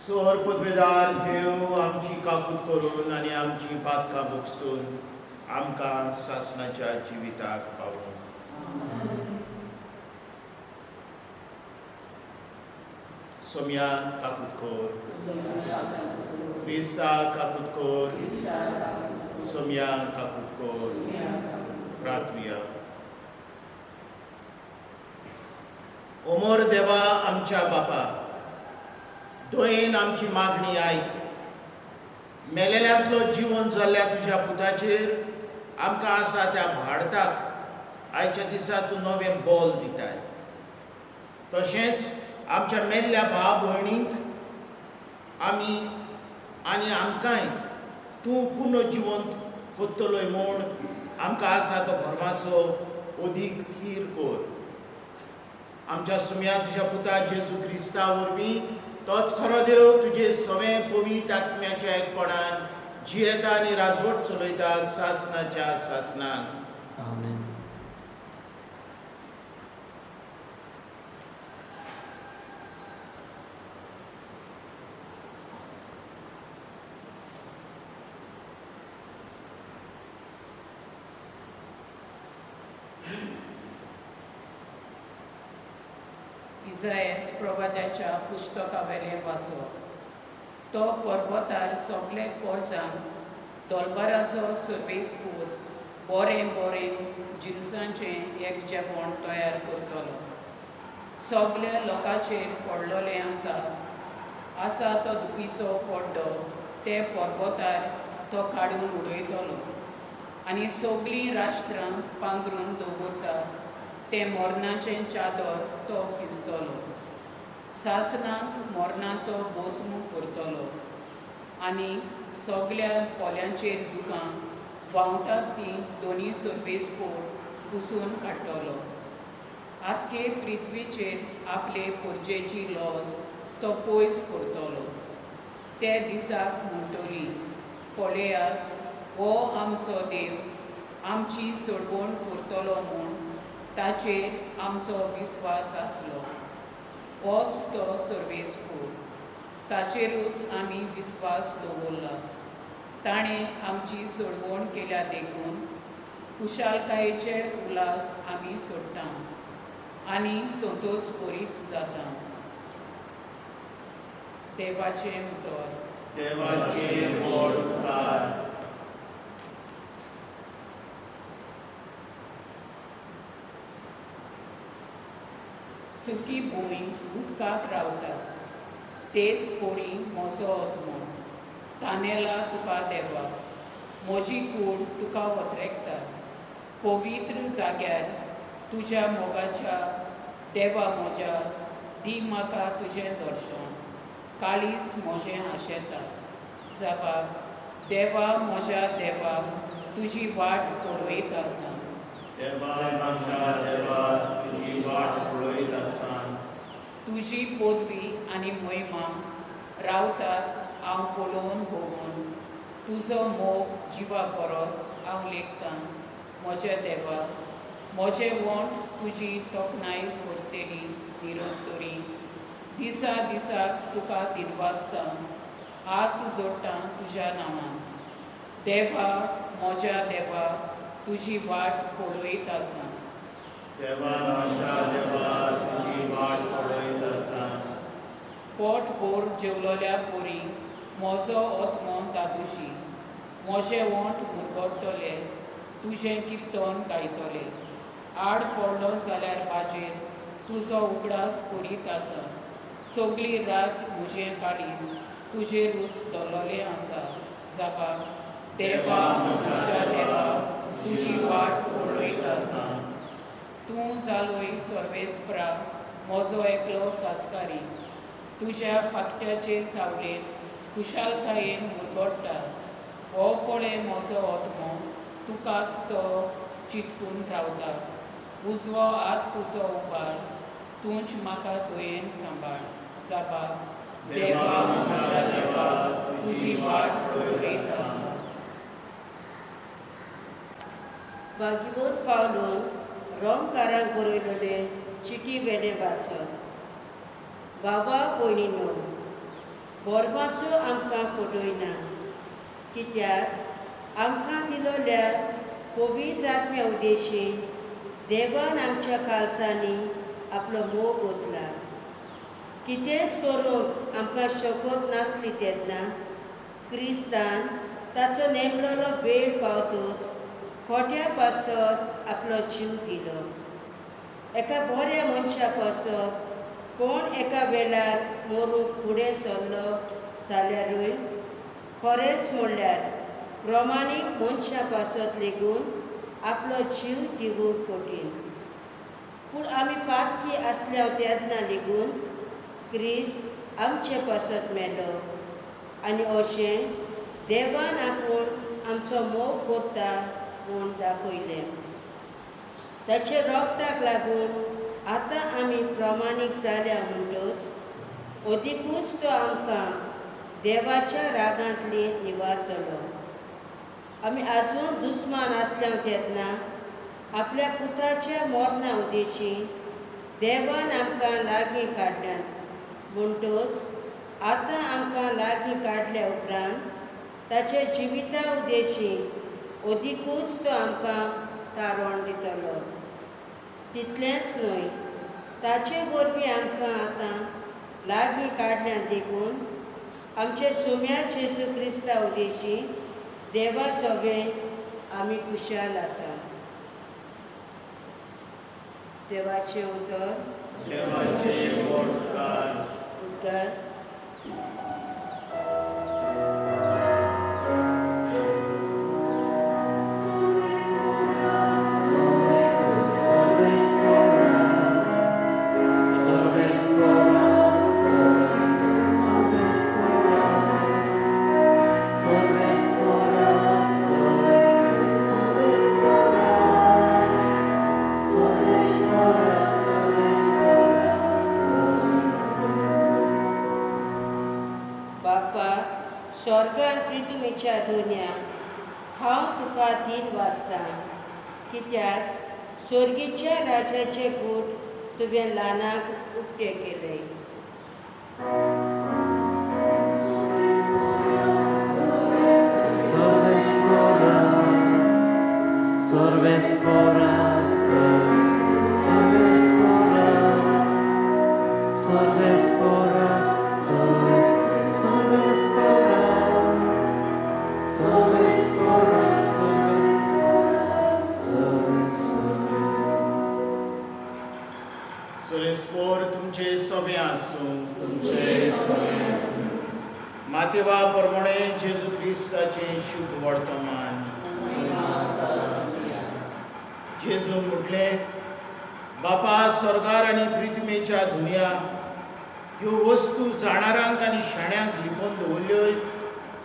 सोर पदवेदार देव आमची काकूट करून आनी आमची पातकां भोगसून आमकां सासणाच्या जिविताक पावूं. सौम्या काकुटकोर, क्रिस्ता काकुटकोर, सौम्या काकुटकोर. प्रार्थुया. ओमोर देवा आमच्या बापा, दोयेन आमची मागणी आयक. मेलेल्यांतलो जिवन जाल्ल्या तुज्या पुताचेर आमकां आसा त्या भाडताक आयच्या दिसा तूं नवें बोल दिताय. तशेंच आमच्या मेल्ल्या भाव भयणींक आमी आनी आमकांय तूं पुनर्जिवंत कोत्तलोय म्हूण आमकां आसा तो भरमासो अदीक थीर कोर. आमच्या सुम्या तुज्या पुता जेजू क्रिस्ता वरवीं तोच खरो देव तुजे सवें पवित्र आत्म्याच्या एकपणान जियेता आनी राजवट चलयता सासणाच्या सासणाक. इस्रायेल प्रवाद्याच्या पुस्तकावेले वाचप. तो पर्वतार सगळे पोरसांग दोलबाराचो सर्वेस्पूर बरें बरें जिनसांचें एक जेवण तयार करतलो. सगल्या लोकांचेर पडलोलें आसा तो दुखीचो पड्डो ते पर्वतार तो काडून उडयतलो आनी सगळीं राष्ट्रां पांगरून दवरता ते मरणाचें चादर तो पिंजतलो. सासणांक मरणाचो भस्म करतलो आनी सगल्या पोल्यांचेर दुकां व्हांवतात तीं दोनी सर्वेस्पोर पुसून काडटलो. आख्खे पृथ्वीचेर आपले पुर्जेची लॉज तो पयस करतलो. ते दिसाक म्हणटली, पळयात हो आमचो देव आमची सोडवण करतलो म्हूण ताचेर आमचो विस्वास आसलो. होच तो सर्वेस्पूर, ताचेरूच आमी विस्वास दवरला. ताणें आमची सोडवण केल्या देखून कुशालकायेचे उलास आमी सोडटा आनी संतोश भरीत जाता. देवाचें उतर. देवाचे व्हड उपकार. सुकी भूंय उदकाक रावता, तेच पोरी म्हजो आत्मो. तानेला तुका देवा, म्हजी कूड तुका वतरेकता. पवित्र जाग्यार तुज्या मोगाच्या देवा म्हज्या, दी म्हाका तुजें दर्शन. काळीज म्हजें आशेता. जबाब, देवा म्हज्या देवा, तुजी वाट पळयत आसा. देवा म्हाज्या देवा, तुजी वाट पळयत आसा. तुजी पदवी आनी महिमा रावतात हांव पळोवन भोगून. तुजो मोग जिवा परस हांव लेखतां. म्हज्या देवा, म्हजें वंट तुजी तोखणाय करतली निरंतरी. दिसा दिसाक तुका दिनवासता, हात जोडटां तुज्या नांवान. देवा म्हज्या देवा, तुजी वाट पळयत आसा. देवा म्हाज्या देवा, तुजी वाट पळयत आसा. पोटभर जेवलोल्या पोरी म्हजो आत्मो दादुशी. म्हजें वंट मुरगडटलें, तुजें किर्तन गायतलें. आड पडलो जाल्यार बाजेर तुजो उगडास करीत आसा. सगळी रात म्हजें काळीज तुजेरूच दवरलें आसा. जबाब, देवा म्हज्या देवा, तुजी वाट पळयत आसा. तूं जालोय सर्वेस्परा म्हजो एकलोच आस्कारी. तुज्या पाकट्याचे सावळेन कुशालकायेन मुरगडटा. हो पळय म्हजो आत्मो, तुकाच तो चिंतकून रावता. उजवो हात तुजो उबार, तूंच म्हाका तुवें सांबाळ. जबाब, देवा म्हज्या देवा, तुजी वाट पळयत आसा. भागीवत पावलून रोमकारांक बरयलोले चिटी वेले वाचप. बाबा भयणीनो, बोरमासो आमकां फटयना, कित्याक आमकां दिलोल्या पवित्र आत्म्या उद्देशीं देवान आमच्या काळजांनी आपलो मोग ओतला. कितेंच करूंक आमकां शकत नासली तेन्ना क्रिस्तान ताचो नेमलोलो वेळ पावतूच खोट्या पासत आपलो जीव दिलो. एका बऱ्या मनशा पासत कोण एका वेळार मरूंक फुडें सरलो जाल्यारूय खरेंच म्हणल्यार प्रमाणीक मनशा पासत लेगून आपलो जीव दिवूंक कठीण. पूण आमी पातकी आसल्या तेन्ना लेगून क्रिस्त आमचे पासत मेलो आनी अशें देवान आपूण आमचो मोग करता म्हूण दाखयलें. ताचे रोगताक लागून आतां आमी प्रमाणीक जाल्या म्हणटच अदिकूच तो आमकां देवाच्या रागांतली निवारतलो. आमी आजून दुस्मान आसल्या तेन्ना आपल्या पुताच्या मरणा उद्देशीं देवान आमकां लागीं काडल्यात. म्हणटच आतां आमकां लागीं काडल्या उपरांत ताचे जिविता उद्देशीं अदिकूच तो आमकां तारण दितलो. तितलेंच न्हय, ताचे वरवीं आमकां आतां लागीं काडल्या देखून आमचे सुम्या जेजू क्रिस्ता उद्देशीं देवा सोबें आमी कुशाल आसा. देवाचें उतर. देवाचे वडकार उद्गार बापा स्वर्गान प्रितुमेच्या दोन्या हांव तुका दिन वाचतां कित्याक स्वर्गीच्या राजाचे बूट तुवें ल्हानाक उक्ते केले सोरेस्पोर तुमचे सोबे आसूं मातेवा प्रमाणे जेजू क्रिस्ताचे शुभ वर्तमान जेजू म्हटले बापा स्वर्गार आनी पृथ्वीच्या दुनिया ह्यो वस्तू जाणारांक आनी शाण्यांक लिपोवन दवरल्योय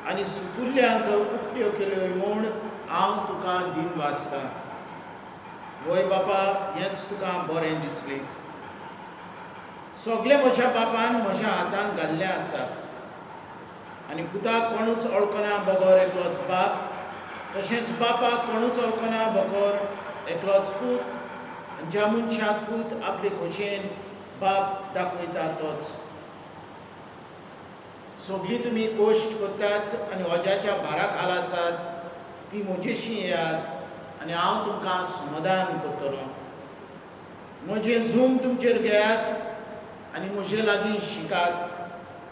आनी सुकुल्ल्यांक उक्त्यो केल्योय म्हूण हांव तुका दिन वाचतां वय बापा हेंच तुका बरें दिसलें सगळे म्हज्या बापान म्हज्या हातान घाल्लें आसा आनी पुताक कोणूच वळखना बगर एकलोच बाप तशेंच बापाक कोणूच वळखना बगर एकलोच पूत आनी ज्या मनशाक पूत आपले खोशेन बाप दाखयता तोच सगळीं तुमी कोश्ट करतात आनी ओज्याच्या भारा खाला आसात ती म्हजेशी येयात आनी हांव तुमकां समाधान करतलों म्हजें झूम तुमचेर घेयात आनी म्हजे लागीं शिकात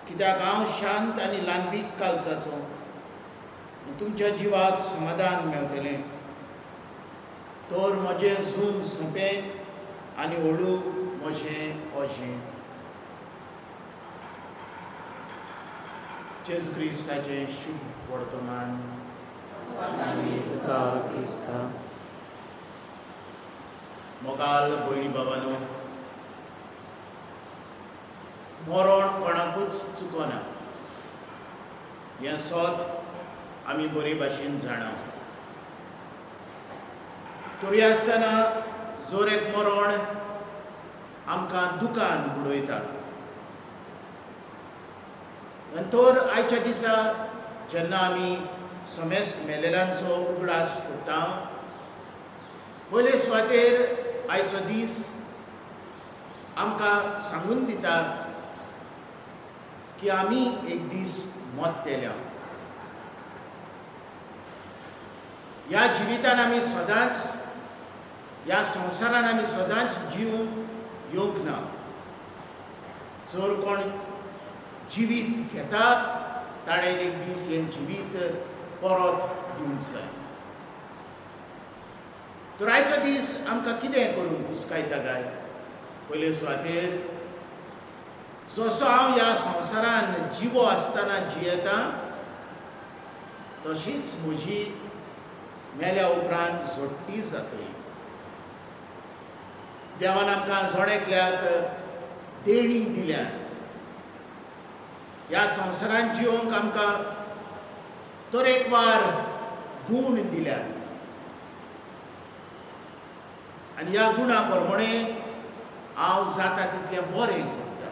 कित्याक हांव शांत आनी ल्हानवीक कालचाचो तुमच्या जिवाक समाधान मेळटलें तर म्हजें झूम सोंपें आनी हळू म्हजें ओझें जेजू क्रिस्ताचें शुभ वर्तमान मोगाल भयणी बाबांनो मरण कोणाकूच चुकोना हें सोत आमी बरे भाशेन जाणा तरी आसतना जोर एक मरण आमकां दुखान बुडयता आनी तर आयच्या दिसा जेन्ना आमी समेस्त मेलेल्यांचो उगडास करता पयले सुवातेर आयचो दीस आमकां सांगून दिता की आमी एक दीस मोत्तेल्या ह्या जिवितान आमी सदांच ह्या संवसारान आमी सदांच जिवंक येवंक ना जर कोण जिवीत घेता ताणें एक दीस हें जिवीत परत दिवंक जाय तर आयचो दीस आमकां कितें करून हुस्कायता काय पयले सुवातेर जसो हांव ह्या संवसारान जिवो आसतना जियेता तशीच म्हजी मेल्या उपरांत जोडटी जातली देवान आमकां जोडेकल्याक देणी दिल्या ह्या संवसारान जिवंक आमकां तरेकवार गूण दिल्यात आनी ह्या गुणा प्रमाणे हांव जाता तितलें बरें करता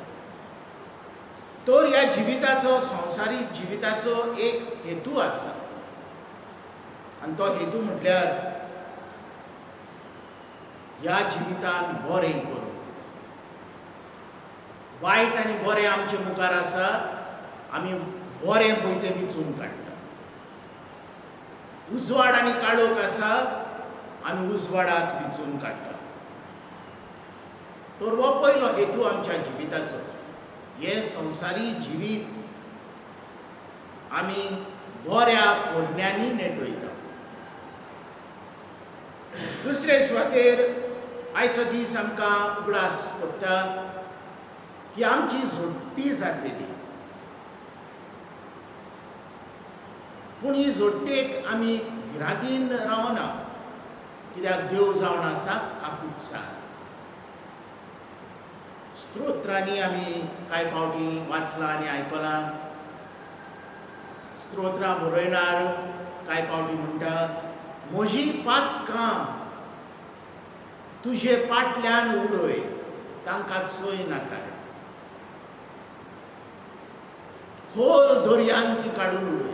तर ह्या जिविताचो संवसारीक जिविताचो एक हेतू आसा आनी तो हेतू म्हटल्यार ह्या जिवितान बरें करूं वायट आनी बरें आमचे मुखार आसा आमी बरें पळय तें विचून काडटा उजवाड आनी काळोख आसा आमी उजवाडाक विचून काडटा तर हो पयलो हेतू आमच्या जिविताचो हें संवसारी जिवीत आमी बऱ्या पोरण्यांनी नेटयता दुसरे सुवातेर आयचो दीस आमकां उगडास कोत्ता की आमची जोडटी जातली. पूण ही जोडटेक आमी भिरांतीन रावना, कित्याक देव जावन आसा काकूटसार. स्तोत्रांनी आमी कांय फावटी वाचलां आनी आयकलां. स्तोत्रां बरयणार कांय फावटी म्हणटा, म्हजी पातकां तुजे पाटल्यान उडय, तांकां चोय नाकाय. खोल दर्यान ती काडून उडय.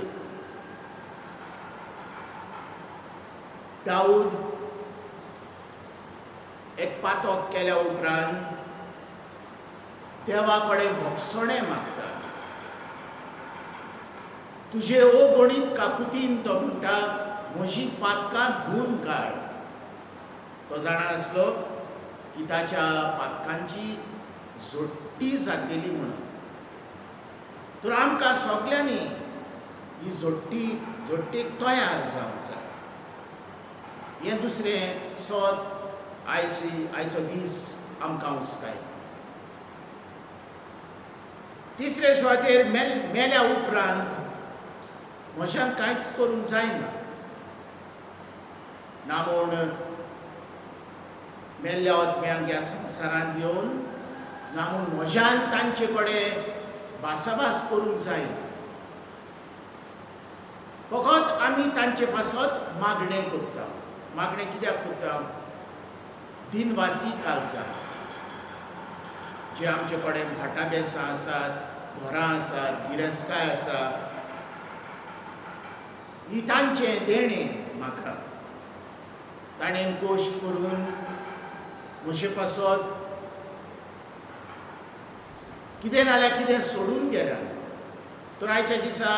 दाऊद एक पातक केल्या उपरांत देवा कडेन भोगसणें मागता. तुजे गणीत काकुतीन तो म्हणटा, म्हजी पातकां धुवन काड. तो जाणा आसलो की ताच्या पातकांची जोडटी जातली म्हणून. तर आमकां सगल्यांनी ही जोडटेक तयार जावंक जाय. हें दुसरें सोत आयचो दीस आमकां उस्कायता. तिसरे सुवातेर मेल्या उपरांत म्हज्यान कांयच करूंक जायना. ना म्हूण मेल्ल्या आत्म्यांक ह्या संवसारांत येवन, ना म्हूण म्हज्यान तांचे कडेन भासाभास करूंक जायना. फकत आमी तांचे पासत मागणें करता. मागणें कित्याक करता? दिनवासी काळजां, जे आमचे कडेन भाटां बेसां आसात, घरां आसात, गिरेस्ताय आसा, ही तांचें देणें म्हाका. ताणें गोश्ट करून म्हजे पासत कितें नाल्यार कितें सोडून गेल्यात. तर आयच्या दिसा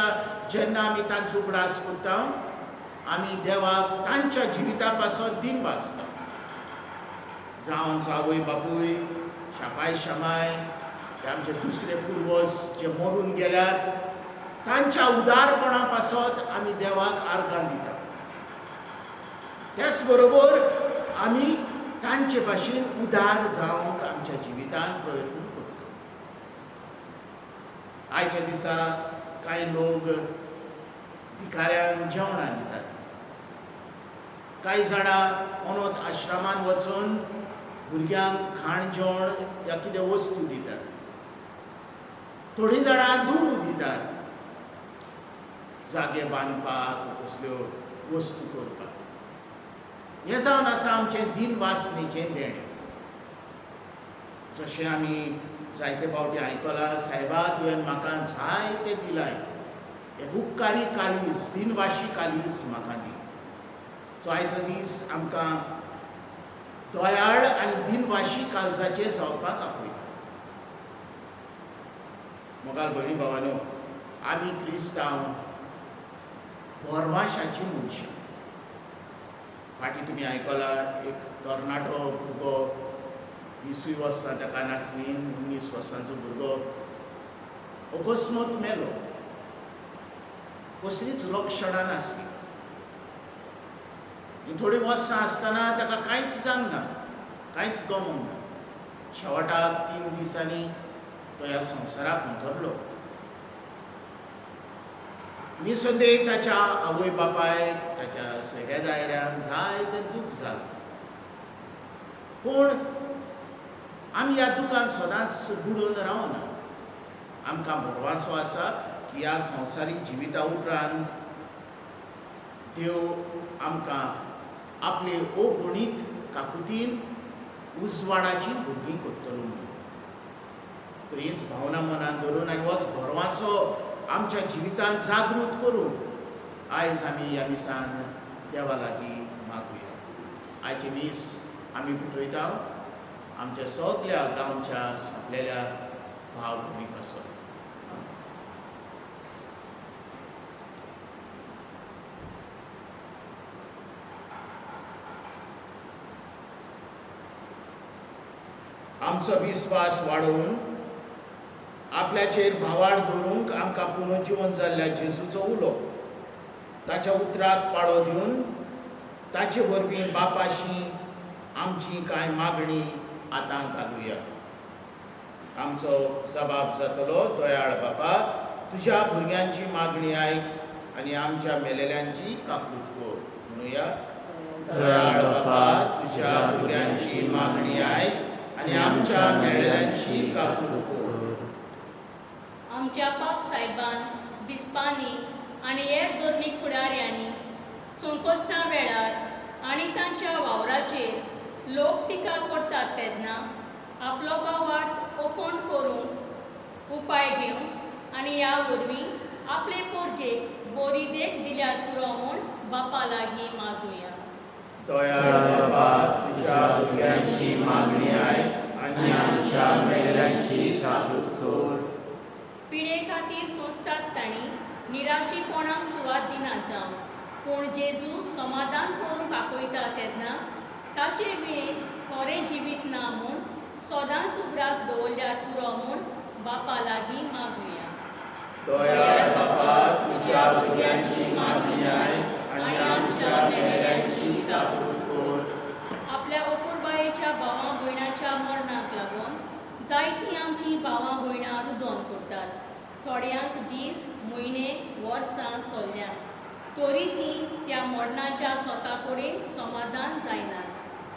जेन्ना आमी तांचो उगडास करता, आमी देवाक तांच्या जिविता पासत दिन वाचता. जावं आमचो आवय बापूय, शापाय शामाय, हे आमचे दुसरे पुर्वज जे मरून गेल्यात, तांच्या उदारपणा पासत आमी देवाक आर्गां दिता. त्याच बरोबर आमी तांचे भाशेन उदार जावंक आमच्या जिवितान प्रयत्न करता. आयच्या दिसा कांय लोक भिकाऱ्यांक जेवणां दितात. कांय जाणां अनाथ आश्रमान वचून भुरग्यांक खाण जेवण या कितें वस्तू दितात. थोडीं जाणां दुडू दितात, जागे बांदपाक, कसल्यो वस्तू करपाक. हें जावन आसा आमचें दिन वासनेचें देणें. जशें आमी जायते फावटी आयकलां, सायबा तुवें म्हाका जायतें दिलाय, एक उपकारी कालीज, दिनवाशी कालीज म्हाका दी. सो आयचो दीस आमकां दयाळ आनी दिनवाशी काळजाचें जावपाक आपयता. मोगाल भयणी भावांनो, आमी क्रिस्तांव भरमाशाची मनशां. फाटीं तुमी आयकलां, एक तरणाटो भुरगो 20 वर्सां ताका नासलीं, 19 वर्सांचो भुरगो अकस्मात मेलो. कसलींच लक्षणां नासलीं. थोडीं वर्सां आसतना ताका कांयच जावंक ना, कांयच गमोंक ना. शेवटाक 3 दिसांनी तो ह्या संवसाराक उतरलो. निसंदेह ताच्या आवय बापायक, ताच्या सगळ्या दायऱ्यांक जायतें दूख जालें. पूण आमी ह्या दुखान सदांच बुडून रावना. आमकां भरवंसो आसा की ह्या संवसारीक जिविता उपरांत देव आमकां आपले अगणीत काकुतीन उजवाडाची भुरगीं करतलो म्हणून. तर हीच भावना मनान धरून आनी होच भरवंसो आमच्या जिवितांत जागृत करून आयज आमी ह्या मिसान देवा लागीं मागुया. आयचे दीस आमी भेटयता आमच्या सगळ्या गांवच्या सोंपलेल्या भाव भयणी पासत. आमचो विस्वास वाडोवन आपल्याचेर भावार्थ दवरूंक आमकां पुनर्जीवन जाल्ल्या जेजूचो उलो, ताच्या उतराक पाळो दिवन ताचे वरवीं बापाशी आमची कांय मागणी आतां घालुया. आमचो सबाब जातलो, दयाळ बापा, तुज्या भुरग्यांची मागणी आयक आनी आमच्या मेलेल्यांची काकूट कर. म्हणुया, दयाळ बापा, तुज्या भुरग्यांची मागणी आयक आनी आमच्या मेलेल्यांची काकूट कर. आमच्या पाप साहेबान, बिस्पांनी आनी हेर धर्मीक फुडाऱ्यांनी संकश्टां वेळार आनी तांच्या वावराचेर लोक टिका करतात तेन्ना आपलो गांवांत ओकोण करून उपाय घेवन आनी ह्या वरवीं आपले पोरजेक बरी देख दिल्यार पुरो म्हूण बापा लागीं मागुया. दयाळ बापा, तुज्या भुरग्यांची मागणी आयक आनी आमच्या मेलेल्यांची काकूट कर. पिडे खातीर सोंसतात तांणी निराशीपणाक सुवात दिना जावन, पूण जेजू समाधान करून आपोयता तेन्ना ताचे विणेन खरें जिवीत ना म्हूण सदांच उगडास दवरल्यार पुरो म्हूण बापा लागीं मागुया. दयाळ बापा, तुज्या भुरग्यांची मागणी आयक आनी आमच्या मेलेल्यांची काकूट कर. आपल्या अपुरबायेच्या भावां भयणाच्या मरणाक लागून जायतीं आमचीं भावां भयणां रुदोन करतात. थोड्यांक दीस, म्हयने, वर्सां चल्ल्यात, तरी तीं त्या मरणाच्या सोता कडेन समाधान जायनात.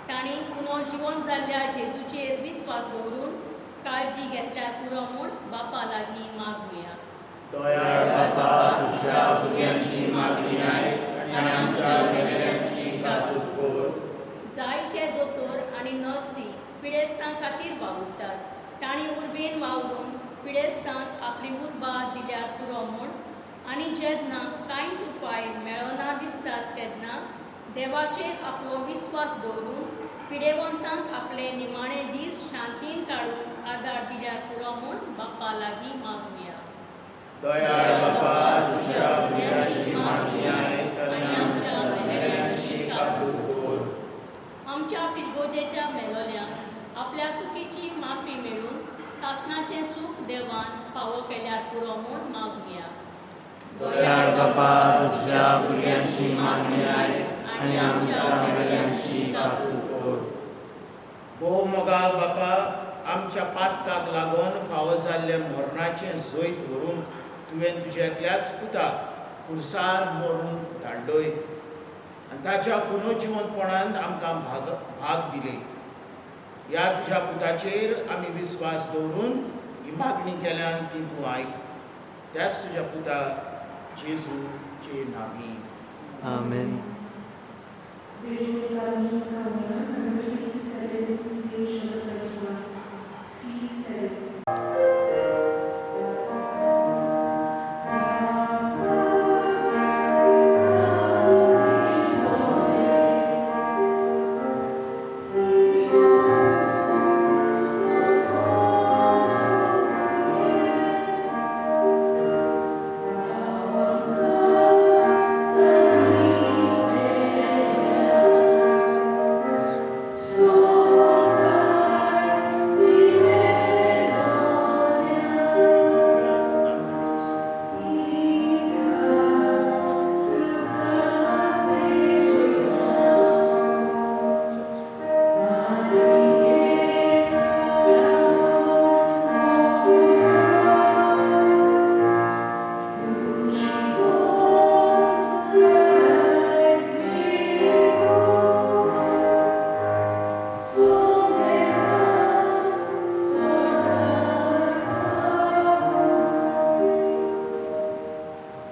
तांणी पुनर्जिवन जाल्ल्या जेजूचेर विस्वास दवरून काळजी घेतल्यार पुरो म्हूण बापा लागीं मागुया. दयाळ बापा, तुज्या भुरग्यांची मागणी आयक आनी आमच्या मेलेल्यांची काकूट कर. जायते दोतोर आनी नर्सी पिडेस्तां खातीर वावुरतात. तांणी उर्बेन वावरून पिडेस्तांक आपली उर्बा दिल्यार पुरो म्हूण आनी जेन्ना कांयच उपाय मेळना दिसतात तेन्ना देवाचेर आपलो विस्वास दवरून पिडेवंतांक आपले निमाणे दीस शांतीन काडून आदार दिल्यार पुरो म्हूण बापा लागीं मागुया. दयाळ बापा, तुज्या भुरग्यांची मागणी आयक आनी आमच्या मेलेल्यांची काकूट कर. आमच्या फिरगोजेच्या मेलोल्यांक आपल्या चुकीची माफी मेळून सासणाचें सूख देवान फावो केल्यार पुरो म्हूण मागुया. दयाळ बापा, तुज्या भुरग्यांची मागणी आयक आनी आमच्या मेलेल्यांची काकूट कर. भोव मोगाल बापा, आमच्या पातकाक लागून फावो जाल्ले मरणाचें जैत व्हरून तुवें तुज्या एकल्याच पुताक खुर्सार मरून धाडलोय आनी ताच्या पुनर्जिवनपणांत आमकां भाग दिले. ह्या तुज्या पुताचेर आमी विस्वास दवरून ही मागणी केल्यान ती तूं आयक. त्याच तुज्या पुता जेजूचे नांवी. आमेन.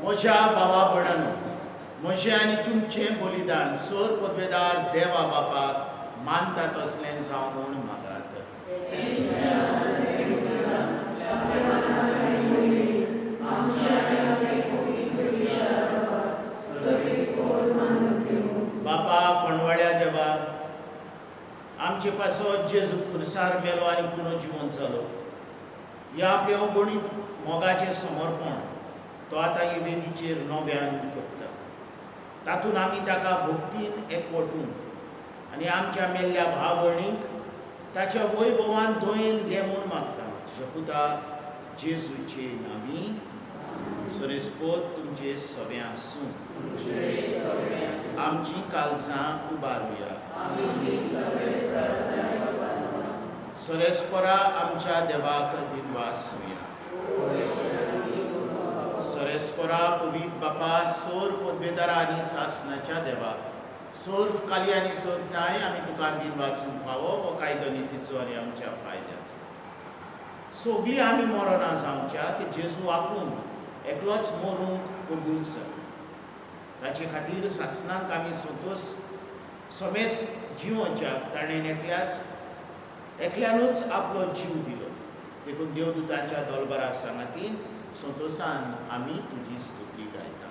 म्हज्या भावा भयणांनो, म्हजें आनी तुमचें बलिदान सर पदवेदार देवा बापाक मानता तसलें जावं म्हूण मागात. बापा खणवाळ्या देवा, आमचे पासो जेजू खुर्सार मेलो आनी पुनर्जिवन जालो. ह्या आपल्या अगणीत मोगाचें समर्पण तो आतां हे वेदीचेर नव्यान करता. तातूंत आमी ताका भक्तीन एकवटून आनी आमच्या मेल्ल्या भाव भयणीक ताच्या वैभवान धोयन घे म्हूण मागता. तुज्या पुता जेजूचे नांवी. सरेस्पोत तुमचे सव्यां सूं. आमची काळजां उबारुया. सरेस्परा आमच्या देवाक दिनवास सुया सरेस्परा पवित बापा सोर पदवेदारा आनी सासनाच्या देवा सोर काली आनी सोर ताय आमी तुका दिन वाचून फावो हो कायदो नितीचो आनी आमच्या फायद्याचो सगळीं आमी मरणां जावच्या की जेजू आपूण एकलोच मरूंक कबूल ताचे खातीर सासनाक आमी सोतोस समेस जिवोवच्या ताणें एकल्यानूच आपलो जीव दिलो देखून देवदूतांच्या दरबारा सांगातीन संतोषान आमी तुजी स्तुती गायता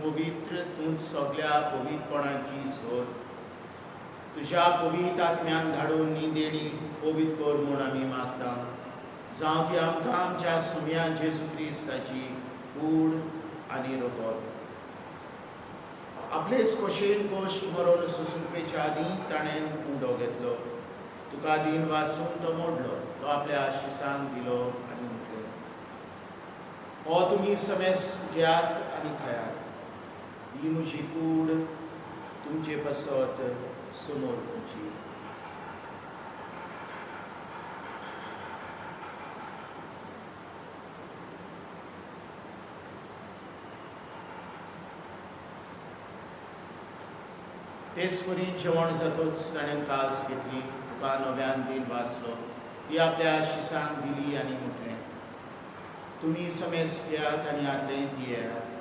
पवित्र तूं सगळ्या पवित्रपणाची झोड तुझ्या पवित्र आत्म्यान धाडून निदेणी पवित्र कर म्हूण आमी मागता जावं ती आमकां आमच्या सुम्या जेजू क्रिस्ताची कूड आनी रगत आपलेच कशेन गोश्ट मरून सुसुंपेच्या आदी ताणें कुंडो घेतलो तुका दिन वाचून तो मोडलो तो आपल्या आशिसांक दिलो आनी म्हटलो हो तुमी समेस घेयात आनी खायात ही म्हजी कूड तुमचे पसत समोर तुमची तेच परी जेवण जातूच ताणें कास घेतली तुका नव्यान दिन वाचलो ती आपल्या शिसांक दिली आनी म्हटलें तुमी समेस घेयात आनी आदलें दियात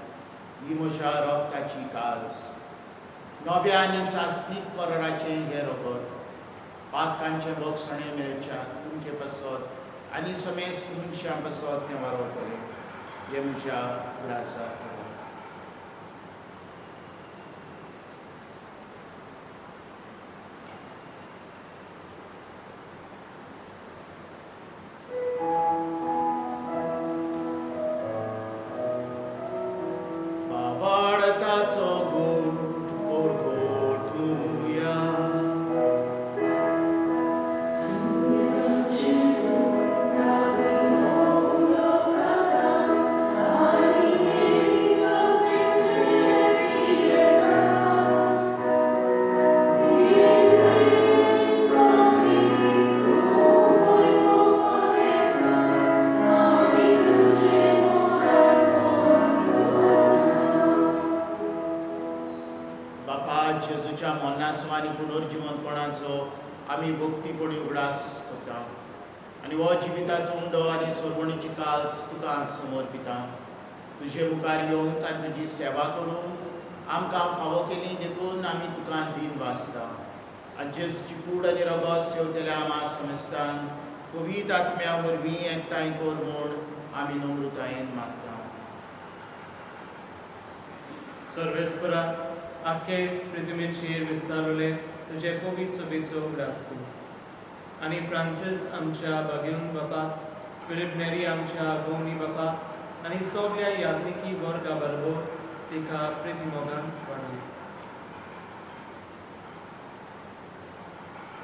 ही म्हज्या रोगताची कास नव्या आनी सासनीक कराराचें हें रगत पातकांचें बोगसणें मेळच्या तुमचे पसत आनी समेस मनशां पसत तें वारोवतलें हें म्हज्या उडासाक जेजूच्या मरणाचो आनी पुनर्जीवनपणाचो आमी भक्तीपणी उगडास करता आनी हो जिविताचो उंडो आनी सोडवणीची काल्स तुका समर्पिता तुजे मुखार येवंक आनी तुजी सेवा करूंक आमकां फावो केली देखून आमी तुका दिन वाचता आनी जेजूची कूड आनी रगत सेवतल्या आमा समस्तान पवित्र आत्म्या वरवीं एकठांय कर म्हूण आमी नम्रतायेन मागता सर्वेस्परा आख्खे पृथ्वीचेर विस्तारले तुजे पवित्र सभेचो उगडास कर आनी फ्रांसीस आमच्या बागेवन बापा फिलिप नेरी आमच्या गोवनी बापा आनी सगळ्या यात्रिकी वर्गा बरोबर तिका प्रेममोगांत वाडय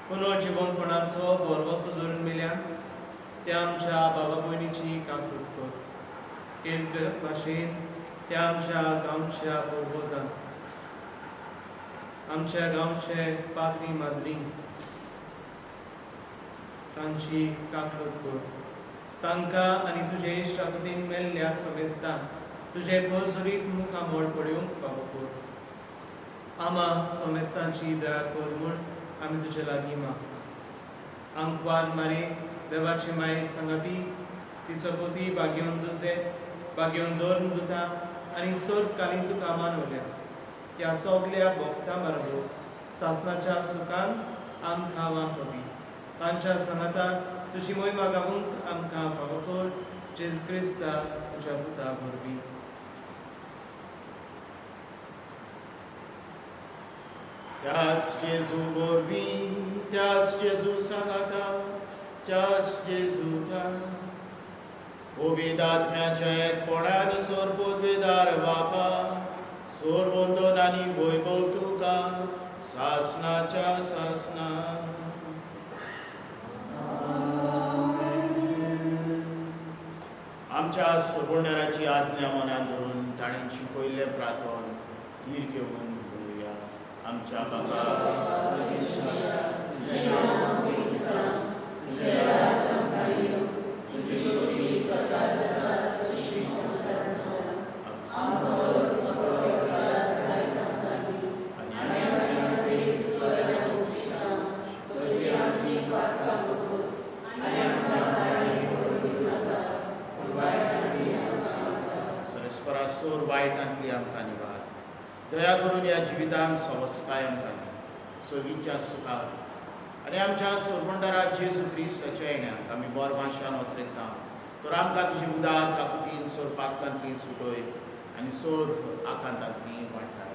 पुनर्जीवनपणाचो बरवो सजोरून मेल्यान त्या आमच्या बाबा भयणीची कामकृत कर एक भाशेन त्या आमच्या गांवच्या पुर्वजांक आमच्या गांवचे पात्री माद्री तांची काकूट कर तांकां आनी तुजे इश्टागतीन मेल्ल्या समेस्तान तुजे भरसरीत मुखां मोड पडूंक फावो कर आमा समेस्तांची दया कर म्हूण आमी तुजे लागीं मागता आंकवार मारी देवाची माय संगती तिचो पोती बागेवन जोसे बागेवन दोन दुता आनी सोर कालीन तुका मानवल्या ह्या सगळ्या भक्तां बरोबर सासणाच्या सुखान आमकां वांटोवपी तांच्या संगताक तुजी मोहिमा गावूंक आमकां फावो कर जेजू क्रिस्ता तुज्या पुता वरवीं. त्याच जेजू वरवीं त्याच जेजू सांगाता त्याच जेजूतान पवित्र आत्म्याच्या एकपणान सोरपोदवेदार बापा सोरबोंदोन आनी वैभव तुका सासणाच्या सासना. आमच्या सबोंडाराची आज्ञा मनात धरून ताणें शिकयल्लें प्रार्थन धीर घेवन धरुया. आमच्या बाबा सरस्परासोर वायटांतली आमकां निवार. दया करून ह्या जिवितांत संस्काय आमकां सोबीच्या सुखाक आनी आमच्या सोरबोंडारा जेजू क्रिस्ताच्या येण्याक आमी बोरमाशान वतरयता. तर आमकां तुजी उदार काकुतीन सोर पातकांतली सुटोय आनी सोर आकांतांतली वाडटाय.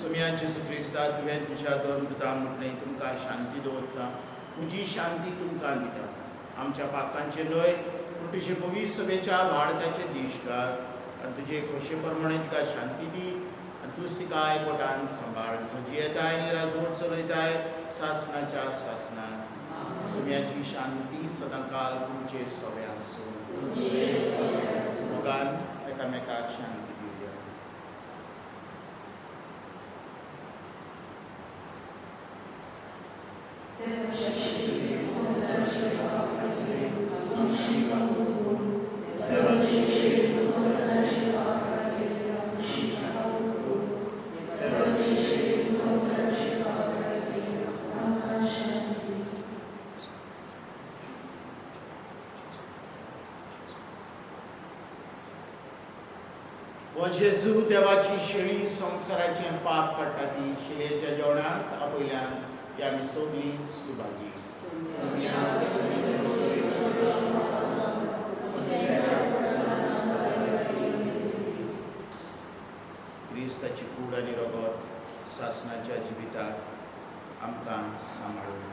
सुमया जेजू क्रिस्ता तुवें तुज्या दोन पुतां म्हटलें तुमकां शांती दवरता तुजी शांती तुमकां दिता. आमच्या पातकांचे न्हय पूण तुजे पवित्र सभेच्या वाडत्याचे दिश्टार आनी तुजे खोशे प्रमाणे तिका शांती दी आनी तूंच तिका एकवटान सांबाळ. जो जियेताय आनी राजवट चलयताय सासणाच्या सासणान. सुमयाची शांती सदांकाल तुमचे सवे आसूं. मोगान एकामेकाक शांती दिवया. हो जेजू देवाची शेळी संवसाराचें पाप काडटा ती शिलेच्या जेवणाक आपयल्यान ती आमी सगळीं सुभागी. क्रिस्ताची कूड आनी रगत सासणाच्या जिविताक आमकां सांबाळून.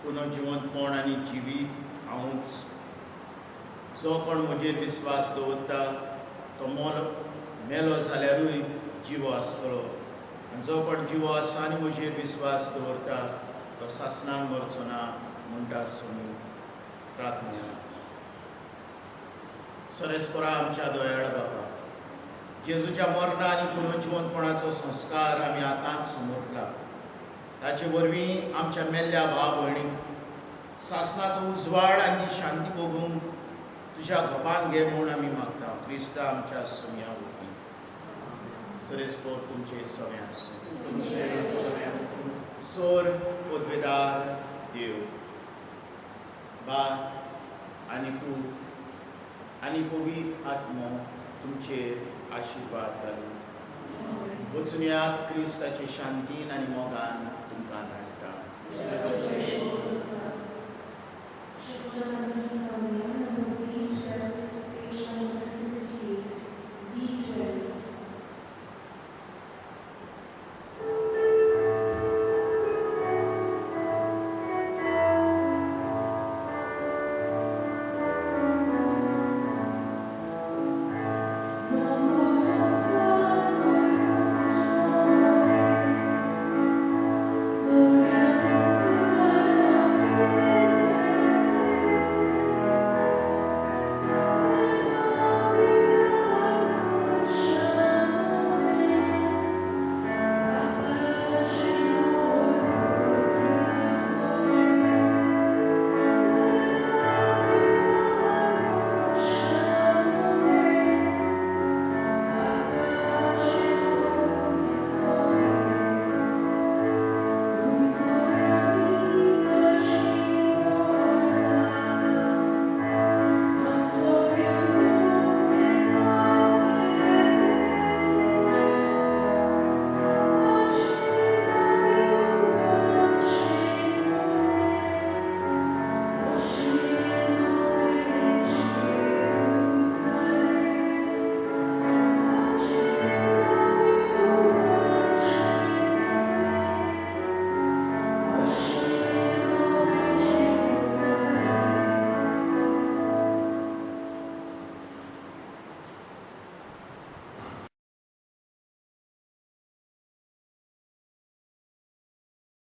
पुनर्जिवंतपण आनी जिवीत हांवूच जो कोण म्हजेर विस्वास दवरता तो मेलो जाल्यारूय जिवो आसतलो आनी जो कोण जिवो आसा आनी म्हजेर विस्वास दवरता तो सासणाक मरचो ना म्हणटा सोनी प्रार्थना. सरेस्परा आमच्या दोयाळ बाबा, जेजूच्या मरणा आनी पुनर्जिवंतपणाचो संस्कार आमी आतांच समोरला. ताचे वरवीं आमच्या मेल्ल्या भाव भयणीक सासणाचो उजवाड आनी शांती भोगूंक तुज्या घोपान घे म्हूण आमी मागता. क्रिस्ता आमच्या सुमया वरवीं. सरेस्पोर तुमचे समे आसूं. सोर पदवेदार देव, बाप आनी पूत आनी पवित्र आत्मो तुमचेर आशिर्वाद घालूं. वचून यात क्रिस्ताचे शांतीन आनी मोगान तुमकां धाडटा.